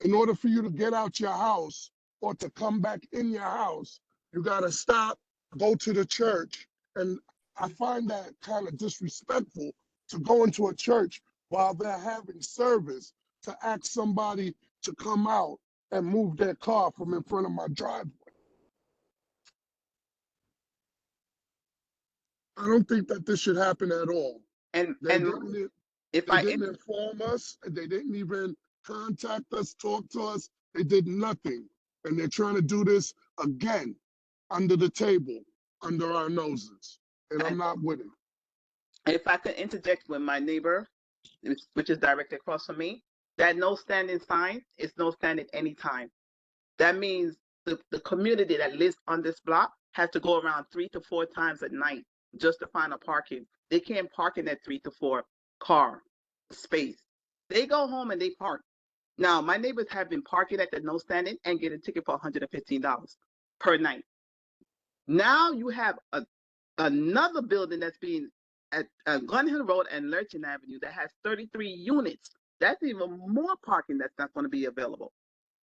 Speaker 11: In order for you to get out your house or to come back in your house, you got to stop, go to the church. And I find that kind of disrespectful to go into a church while they're having service to ask somebody to come out and move their car from in front of my driveway. I don't think that this should happen at all.
Speaker 10: And
Speaker 11: They
Speaker 10: and
Speaker 11: didn't,
Speaker 10: if
Speaker 11: they
Speaker 10: I
Speaker 11: didn't inform us. They didn't even contact us, talk to us. They did nothing. And they're trying to do this again under the table, under our noses. And I'm not with it.
Speaker 10: if I could interject with my neighbor, which is directly across from me, that no standing sign is no standing anytime. That means the community that lives on this block has to go around 3 to 4 times at night just to find a parking. They can't park in that 3 to 4 car space. They go home and they park. Now, my neighbors have been parking at the no standing and get a ticket for $115 per night. Now you have another building that's being at Glen Hill Road and Lurchin Avenue that has 33 units. That's even more parking that's not going to be available.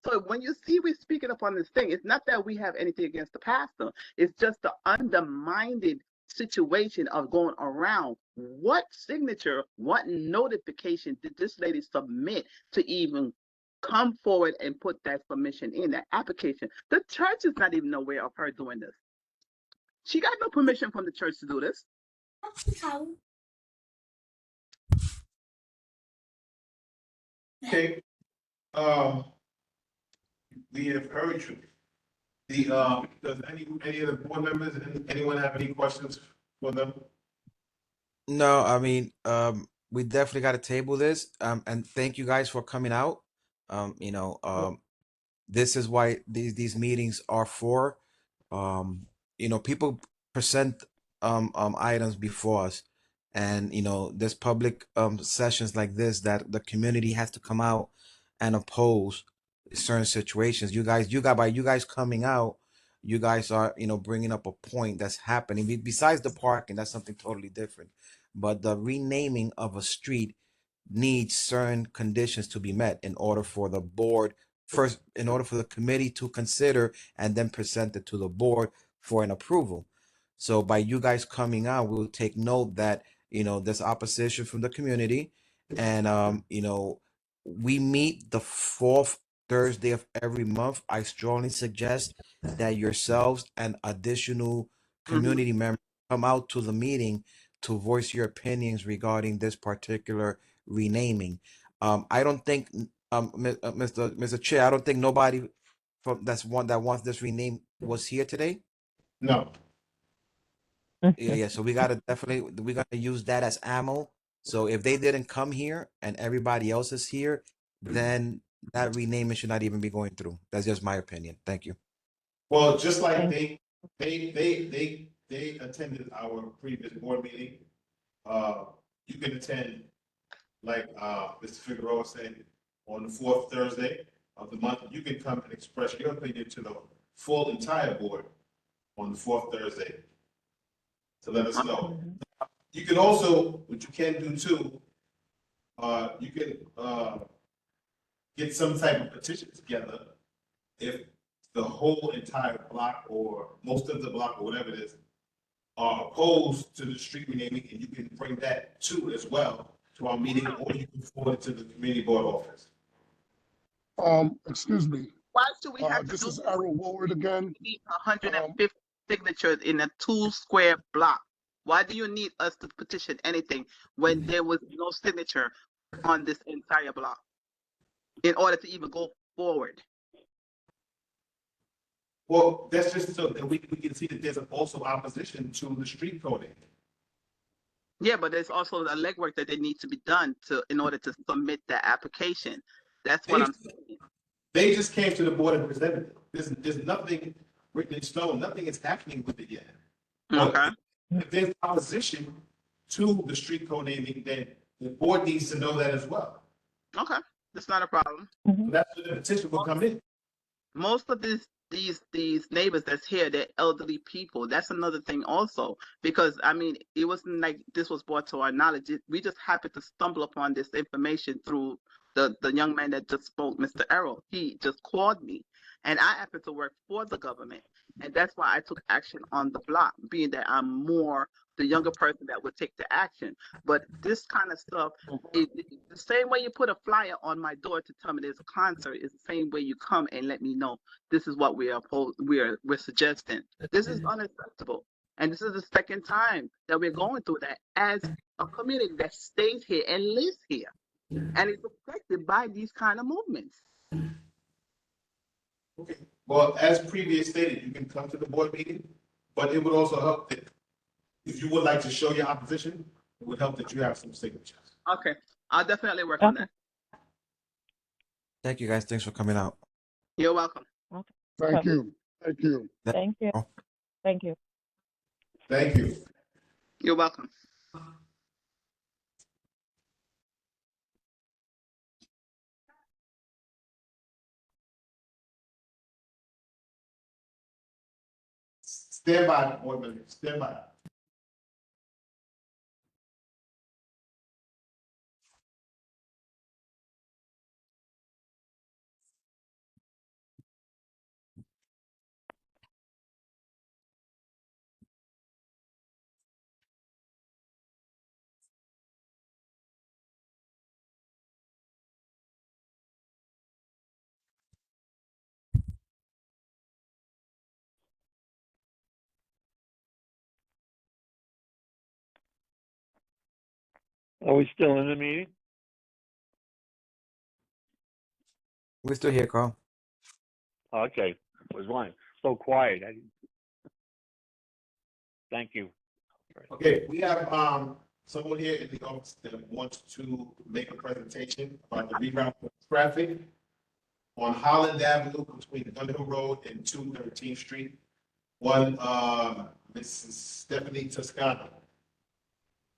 Speaker 10: So when you see we're speaking up on this thing, it's not that we have anything against the pastor. It's just the undermined situation of going around. What signature, what notification did this lady submit to even come forward and put that submission in, that application? The church is not even aware of her doing this. She got no permission from the church to do this.
Speaker 1: Okay, we have heard you. Does any of the board members, anyone have any questions for them?
Speaker 9: No, I mean, we definitely got to table this. And thank you guys for coming out. This is why these meetings are for. People present items before us, and there's public sessions like this that the community has to come out and oppose certain situations. By you guys coming out, you guys are bringing up a point that's happening. Besides the parking, that's something totally different. But the renaming of a street needs certain conditions to be met in order for the board first, in order for the committee to consider and then present it to the board for an approval. So by you guys coming out, we'll take note that there's opposition from the community, and we meet the fourth Thursday of every month. I strongly suggest that yourselves and additional community members come out to the meeting to voice your opinions regarding this particular renaming. I don't think, Mr. Chair, I don't think nobody that wants this rename was here today.
Speaker 1: No.
Speaker 9: Yeah. So we're gonna use that as ammo. So if they didn't come here and everybody else is here, then that renaming should not even be going through. That's just my opinion. Thank you.
Speaker 1: Well, just like they attended our previous board meeting, you can attend, like Mr. Figueroa said, on the fourth Thursday of the month. You can come and express your opinion to the full entire board on the fourth Thursday to let us know. You can also, what you can do too, you can get some type of petition together if the whole entire block or most of the block or whatever it is are opposed to the street renaming, and you can bring that too as well to our meeting, or you can forward it to the community board office.
Speaker 11: Excuse me.
Speaker 10: Why do we have to
Speaker 11: This
Speaker 10: do
Speaker 11: is Errol Woolard again.
Speaker 10: 150 signatures in a 2-square block? Why do you need us to petition anything when there was no signature on this entire block in order to even go forward?
Speaker 1: Well, that's just so that we can see that there's also opposition to the street coding.
Speaker 10: Yeah, but there's also the legwork that they need to be done in order to submit the application. That's what I'm saying.
Speaker 1: They just came to the board and presented it. There's nothing written in stone. Nothing is happening with it yet.
Speaker 10: Okay.
Speaker 1: If there's opposition to the street code naming, then the board needs to know that as well.
Speaker 10: Okay, that's not a problem.
Speaker 1: So that's where the petition will come in.
Speaker 10: Most of this these neighbors that's here, they're elderly people. That's another thing also, because I mean, it wasn't like this was brought to our knowledge. We just happened to stumble upon this information through the young man that just spoke, Mr. Errol. He just called me, and I happen to work for the government, and that's why I took action on the block, being that I'm more the younger person that would take the action. But this kind of stuff, the same way you put a flyer on my door to tell me there's a concert is the same way you come and let me know this is what we're suggesting. This is unacceptable. And this is the second time that we're going through that as a community that stays here and lives here and is affected by these kind of movements.
Speaker 1: Okay. Well, as previously stated, you can come to the board meeting, but it would also help that if you would like to show your opposition, it would help that you have some signatures.
Speaker 10: Okay, I'll definitely work on that.
Speaker 9: Thank you guys. Thanks for coming out.
Speaker 10: You're welcome.
Speaker 11: Thank you. Thank you.
Speaker 8: Thank you.
Speaker 9: Oh.
Speaker 8: Thank you.
Speaker 1: Thank you.
Speaker 10: You're welcome.
Speaker 1: Stand by, board members. Stand by.
Speaker 5: Are we still in the meeting?
Speaker 9: We're still here, Carl.
Speaker 5: Okay, was one so quiet. Thank you.
Speaker 1: Okay, we have someone here in the office that wants to make a presentation about the reroute of traffic on Holland Avenue between Gun Hill Road and 213th Street. One, Mrs. Stephanie Toscano.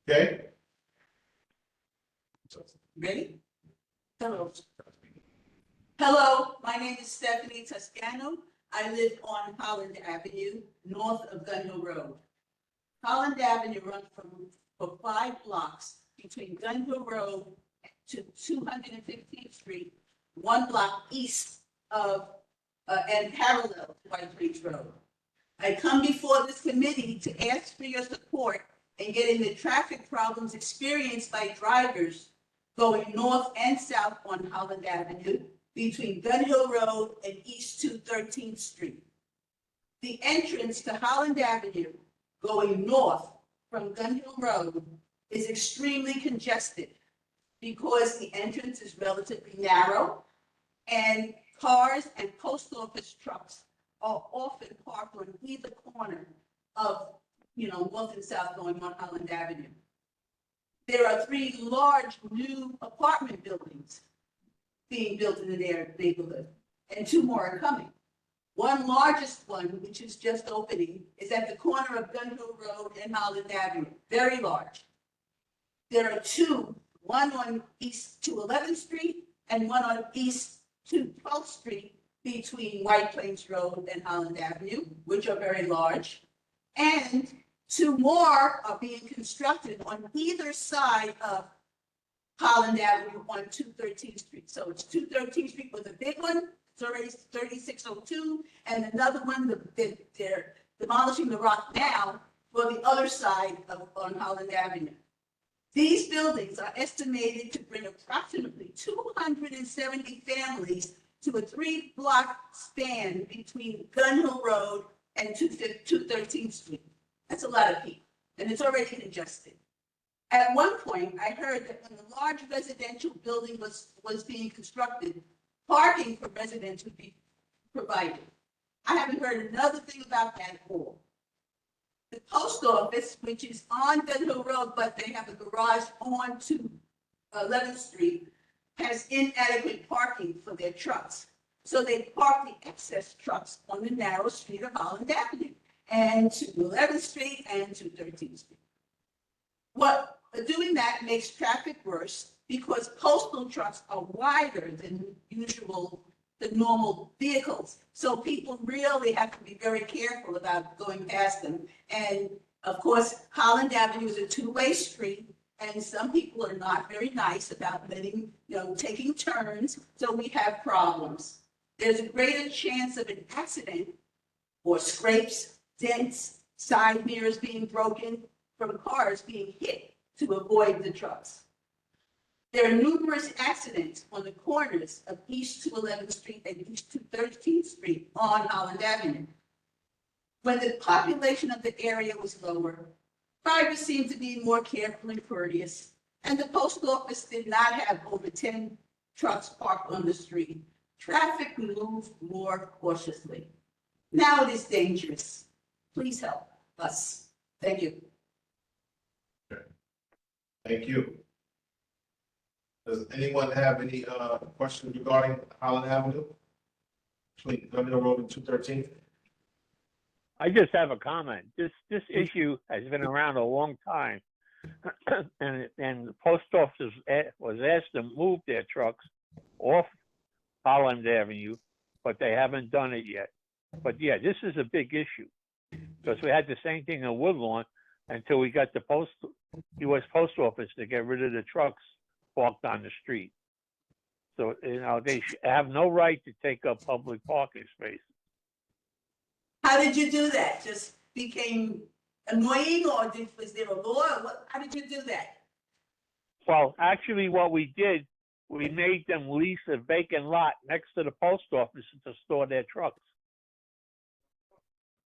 Speaker 1: Okay?
Speaker 12: Ready? Hello. Hello, my name is Stephanie Toscano. I live on Holland Avenue, north of Gun Hill Road. Holland Avenue runs for 5 blocks between Gun Hill Road to 215th Street, 1 block east of and parallel to White Plains Road. I come before this committee to ask for your support in getting the traffic problems experienced by drivers going north and south on Holland Avenue between Gun Hill Road and East 213th Street. The entrance to Holland Avenue going north from Gun Hill Road is extremely congested because the entrance is relatively narrow and cars and post office trucks are often parked on either corner of, north and south going on Holland Avenue. There are 3 large new apartment buildings being built in their neighborhood, and 2 more are coming. One largest one, which is just opening, is at the corner of Gun Hill Road and Holland Avenue, very large. There are 2, one on East 211th Street and one on East 212th Street between White Plains Road and Holland Avenue, which are very large. And 2 more are being constructed on either side of Holland Avenue on 213th Street. So it's 213th Street with a big one, it's already 3602, and another one, they're demolishing the rock now for the other side on Holland Avenue. These buildings are estimated to bring approximately 270 families to a 3-block span between Gun Hill Road and 213th Street. That's a lot of people, and it's already congested. At one point, I heard that when the large residential building was being constructed, parking for residents would be provided. I haven't heard another thing about that at all. The post office, which is on Gun Hill Road, but they have a garage on to 11th Street, has inadequate parking for their trucks. So they park the excess trucks on the narrow street of Holland Avenue and to 11th Street and to 13th Street. Doing that makes traffic worse because postal trucks are wider than usual the normal vehicles. So people really have to be very careful about going past them. And of course, Holland Avenue is a two-way street, and some people are not very nice about letting, taking turns, so we have problems. There's a greater chance of an accident or scrapes, dents, side mirrors being broken from cars being hit to avoid the trucks. There are numerous accidents on the corners of East 211th Street and East 213th Street on Holland Avenue. When the population of the area was lower, drivers seemed to be more careful and courteous, and the post office did not have over 10 trucks parked on the street. Traffic moved more cautiously. Now it is dangerous. Please help us. Thank you.
Speaker 1: Thank you. Does anyone have any questions regarding Holland Avenue between Gun Hill Road and 213th?
Speaker 5: I just have a comment. This issue has been around a long time, and the post office was asked to move their trucks off Holland Avenue, but they haven't done it yet. But yeah, this is a big issue because we had the same thing in Woodlawn until we got the U.S. Post Office to get rid of the trucks parked on the street. So, they have no right to take up public parking spaces.
Speaker 12: How did you do that? Just became annoying, or was there a law? How did you do that?
Speaker 5: Well, actually, what we did, we made them lease a vacant lot next to the post office to store their trucks.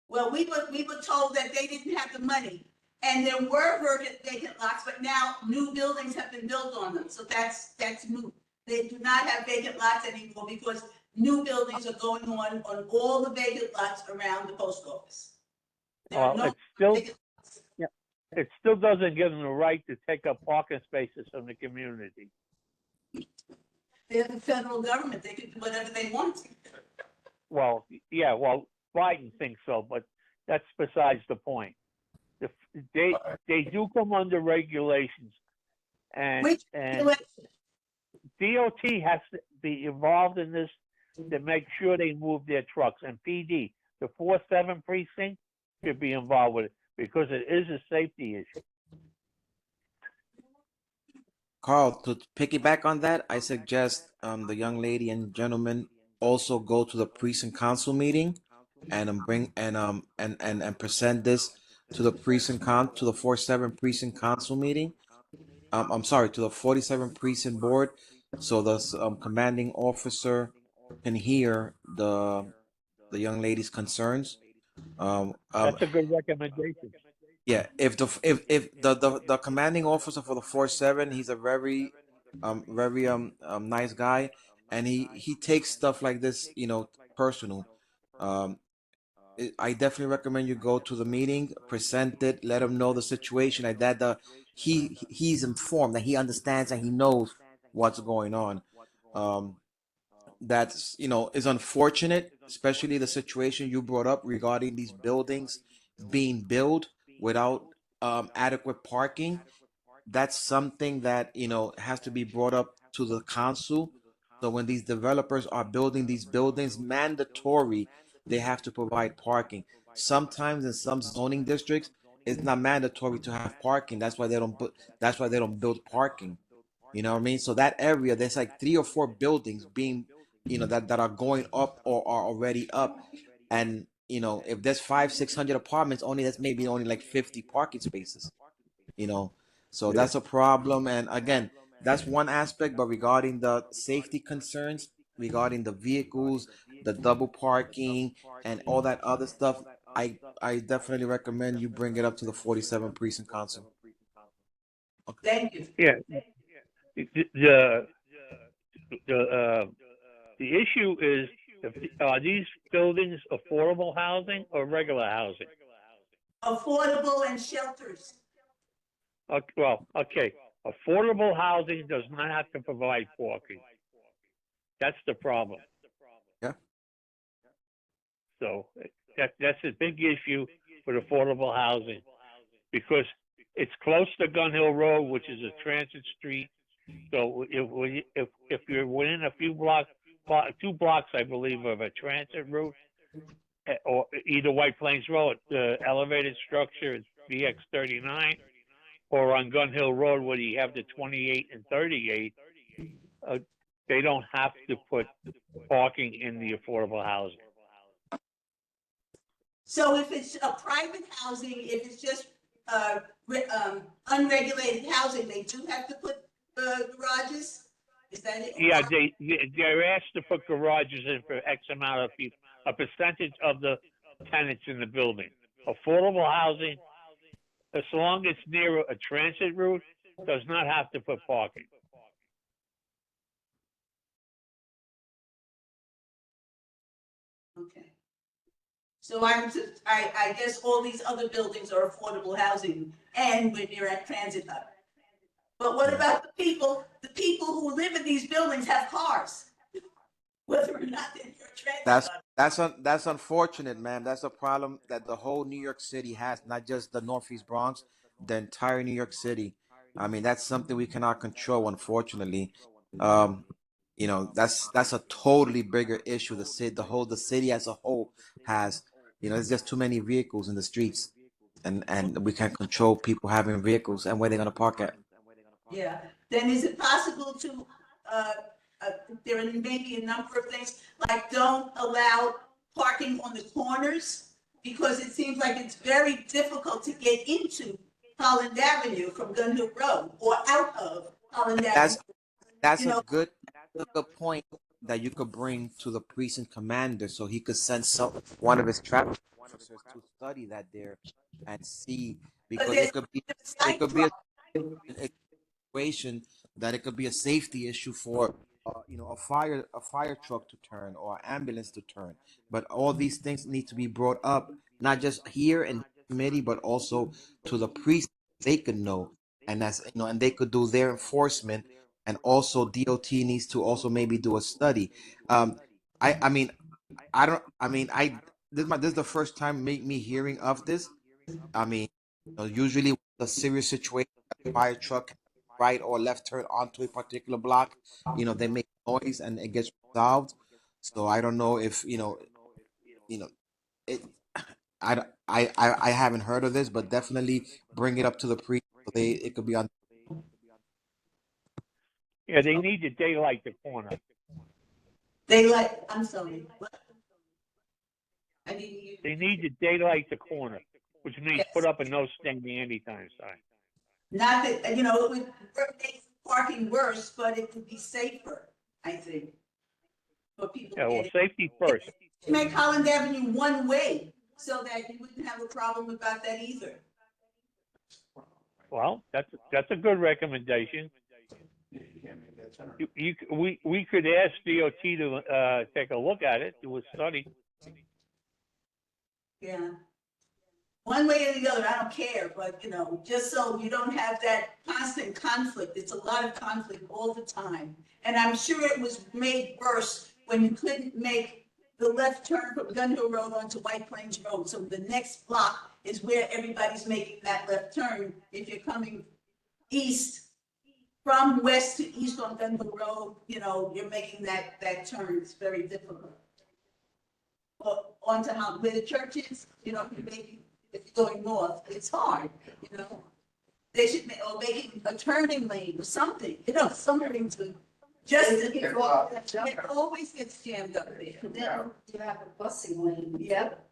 Speaker 12: Well, we were told that they didn't have the money, and there were vacant lots, but now new buildings have been built on them. So that's moot. They do not have vacant lots anymore because new buildings are going on all the vacant lots around the post office.
Speaker 5: It still doesn't give them the right to take up parking spaces from the community.
Speaker 12: They're the federal government. They can do whatever they want.
Speaker 5: Well, yeah, Biden thinks so, but that's besides the point. They do come under regulations, and DOT has to be involved in this to make sure they move their trucks. And PD, the 4-7 precinct, should be involved with it because it is a safety issue.
Speaker 9: Carl, to piggyback on that, I suggest the young lady and gentleman also go to the precinct council meeting and bring and present this to the to the 4-7 precinct council meeting. I'm sorry, to the 47 precinct board, so the commanding officer can hear the young lady's concerns.
Speaker 5: That's a good recommendation.
Speaker 9: Yeah, if the commanding officer for the 4-7, he's a very nice guy, and he takes stuff like this, personal. I definitely recommend you go to the meeting, present it, let him know the situation, and that he's informed, that he understands and he knows what's going on. That's is unfortunate, especially the situation you brought up regarding these buildings being built without adequate parking. That's something that has to be brought up to the council. So when these developers are building these buildings, mandatory, they have to provide parking. Sometimes in some zoning districts, it's not mandatory to have parking. That's why they don't build parking. You know what I mean? So that area, there's like 3 or 4 buildings being, that are going up or are already up. And if there's 500-600 apartments, that's maybe only like 50 parking spaces. So that's a problem. And again, that's one aspect. But regarding the safety concerns, regarding the vehicles, the double parking, and all that other stuff, I definitely recommend you bring it up to the 47 precinct council.
Speaker 12: Okay. Thank you.
Speaker 5: Yeah. The issue is, are these buildings affordable housing or regular housing?
Speaker 12: Affordable and shelters.
Speaker 5: Okay. Affordable housing does not have to provide parking. That's the problem.
Speaker 9: Yeah.
Speaker 5: So that's a big issue with affordable housing because it's close to Gun Hill Road, which is a transit street. So if you're within a few blocks two blocks, I believe, of a transit route, or either White Plains Road, the elevated structure is BX39, or on Gun Hill Road where you have the 28 and 38. They don't have to put parking in the affordable housing.
Speaker 12: So if it's a private housing, if it's just unregulated housing, they do have to put garages? Is that it?
Speaker 5: Yeah, they're asked to put garages in for X amount of people, a percentage of the tenants in the building. Affordable housing, as long as it's near a transit route, does not have to put parking.
Speaker 12: Okay. So I guess all these other buildings are affordable housing and when you're at transit hub. But what about the people who live in these buildings have cars? Whether or not they're near a transit hub.
Speaker 9: That's unfortunate, man. That's a problem that the whole New York City has, not just the Northeast Bronx, the entire New York City. I mean, that's something we cannot control, unfortunately. Um, that's a totally bigger issue. The city as a whole has, there's just too many vehicles in the streets, and we can't control people having vehicles and where they're gonna park at.
Speaker 12: Yeah, then is it possible to, there are maybe a number of things, like don't allow parking on the corners? Because it seems like it's very difficult to get into Holland Avenue from Gun Hill Road or out of Holland Avenue.
Speaker 9: That's a good point that you could bring to the precinct commander so he could send one of his traffic officers to study that there and see, because it could be a situation that it could be a safety issue for a fire truck to turn or ambulance to turn. But all these things need to be brought up, not just here in committee, but also to the priest. They could know, and and they could do their enforcement. And also DOT needs to also maybe do a study. I mean, I don't. I mean, this is the first time me hearing of this. I mean, usually the serious situation, a fire truck, right or left turn onto a particular block, they make noise and it gets resolved. So I don't know if it. I haven't heard of this, but definitely bring it up to the priest so it could be on.
Speaker 5: Yeah, they need to daylight the corner.
Speaker 12: I'm sorry.
Speaker 5: They need to daylight the corner, which means put up a no standing anytime sign.
Speaker 12: Not that, it would make parking worse, but it would be safer, I think. For people.
Speaker 5: Yeah, well, safety first.
Speaker 12: Make Holland Avenue one way so that you wouldn't have a problem about that either.
Speaker 5: Well, that's a good recommendation. We could ask DOT to take a look at it, do a study.
Speaker 12: Yeah. One way or the other, I don't care, but just so you don't have that constant conflict. It's a lot of conflict all the time. And I'm sure it was made worse when you couldn't make the left turn from Gun Hill Road onto White Plains Road. So the next block is where everybody's making that left turn. If you're coming east, from west to east on Gun Hill Road, you're making that turn. It's very difficult. Or onto where the church is, if you're going north, it's hard, They should make a turning lane or something, something to just, it always gets jammed up there. Then you have a busing lane. Yep.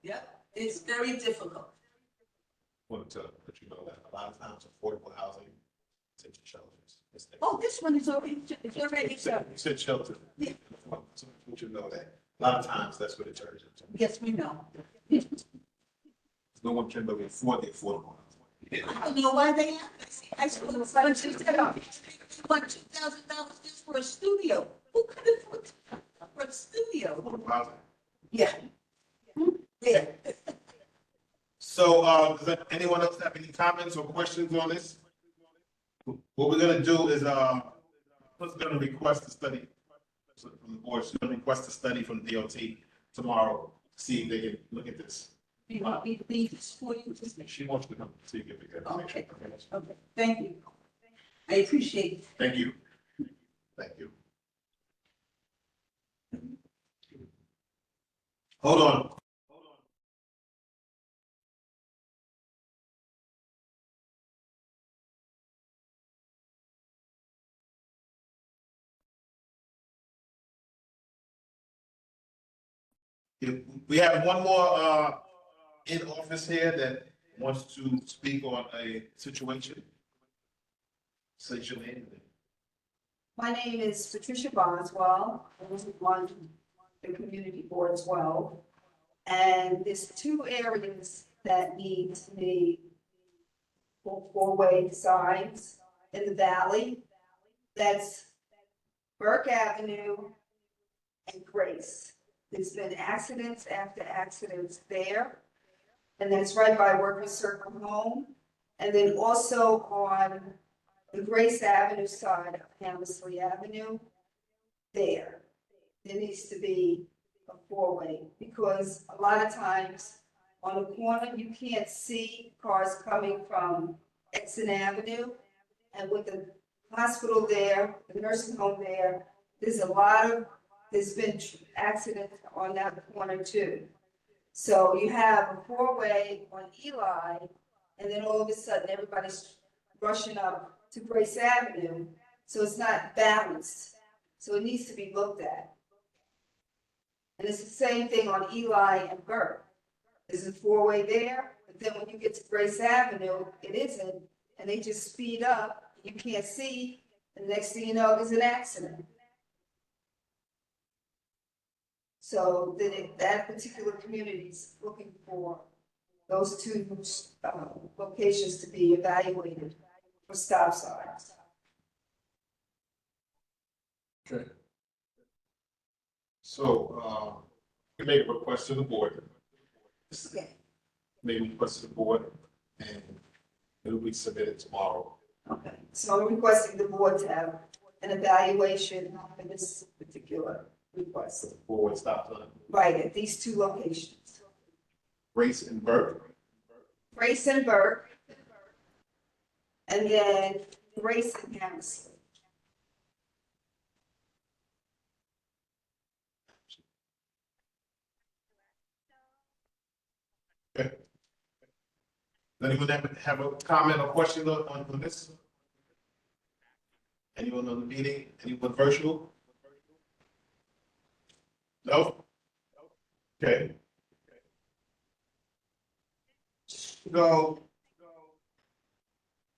Speaker 12: It's very difficult.
Speaker 1: Want to let you know that a lot of times affordable housing is into shelters.
Speaker 12: Oh, this one is already, it's already.
Speaker 1: You said shelter.
Speaker 12: Yeah.
Speaker 1: So you know that. A lot of times that's what it turns into.
Speaker 12: Yes, we know.
Speaker 1: No one can really afford the affordable housing.
Speaker 12: I don't know why they have this. I suppose it's like $2,000 just for a studio. Who could afford for a studio?
Speaker 1: Affordable housing.
Speaker 12: Yeah. Yeah.
Speaker 1: So, does anyone else have any comments or questions on this? What we're gonna do is, we're gonna request a study from the board. She's gonna request a study from DOT tomorrow to see if they can look at this.
Speaker 12: You want me to leave this for you?
Speaker 1: She wants to come so you get the information.
Speaker 12: Okay, thank you. I appreciate it.
Speaker 1: Thank you. Thank you. Hold on. We have one more in office here that wants to speak on a situation. Say your name.
Speaker 12: My name is Patricia Boswell. I was on the community board as well. And there's two areas that need to be four-way signs in the valley. That's Burke Avenue and Grace. There's been accidents after accidents there. And that's right by Workers Circle Home. And then also on the Grace Avenue side of Hammersley Avenue, there needs to be a four-way, because a lot of times on the corner, you can't see cars coming from Exton Avenue. And with the hospital there, the nursing home there, there's been accidents on that corner too. So you have a four-way on Eli, and then all of a sudden, everybody's rushing up to Grace Avenue, so it's not balanced. So it needs to be looked at. And it's the same thing on Eli and Burke. There's a four-way there, but then when you get to Grace Avenue, it isn't, and they just speed up, you can't see, and the next thing you know, there's an accident. So that particular community is looking for those two locations to be evaluated for stop signs.
Speaker 1: Okay. So, we make a request to the board.
Speaker 12: Okay.
Speaker 1: Make a request to the board, and it'll be submitted tomorrow.
Speaker 12: Okay, so I'm requesting the board to have an evaluation for this particular request.
Speaker 1: The board stop sign.
Speaker 12: Right, at these two locations.
Speaker 1: Grace and Burke.
Speaker 12: Grace and Burke. And then Grace and Hammersley.
Speaker 1: Okay. Does anyone have a comment or question on this? Anyone on the meeting? Anyone virtual? No? Okay. So,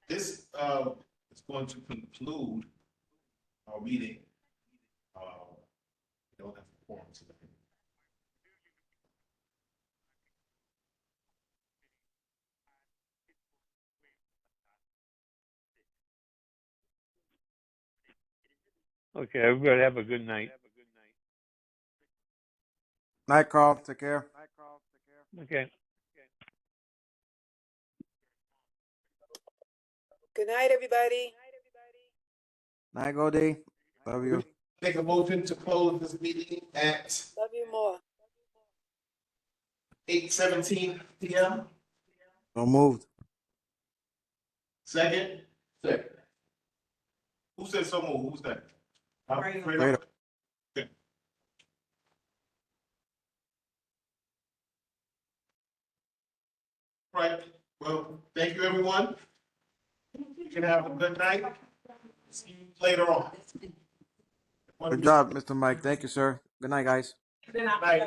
Speaker 1: this is going to conclude our meeting. We don't have a quorum today.
Speaker 5: Okay, everybody have a good night.
Speaker 9: Night, Carl. Take care.
Speaker 5: Okay.
Speaker 13: Good night, everybody.
Speaker 9: Night, Goldie. Love you.
Speaker 1: Make a motion to close this meeting at
Speaker 13: Love you more.
Speaker 1: 8:17 p.m.
Speaker 9: Don't move.
Speaker 1: Second? Second. Who said so moved? Who's that?
Speaker 12: Fredo.
Speaker 9: Fredo.
Speaker 1: Okay. Right, well, thank you, everyone. You can have a good night. See you later on.
Speaker 9: Good job, Mr. Mike. Thank you, sir. Good night, guys.
Speaker 1: Good night.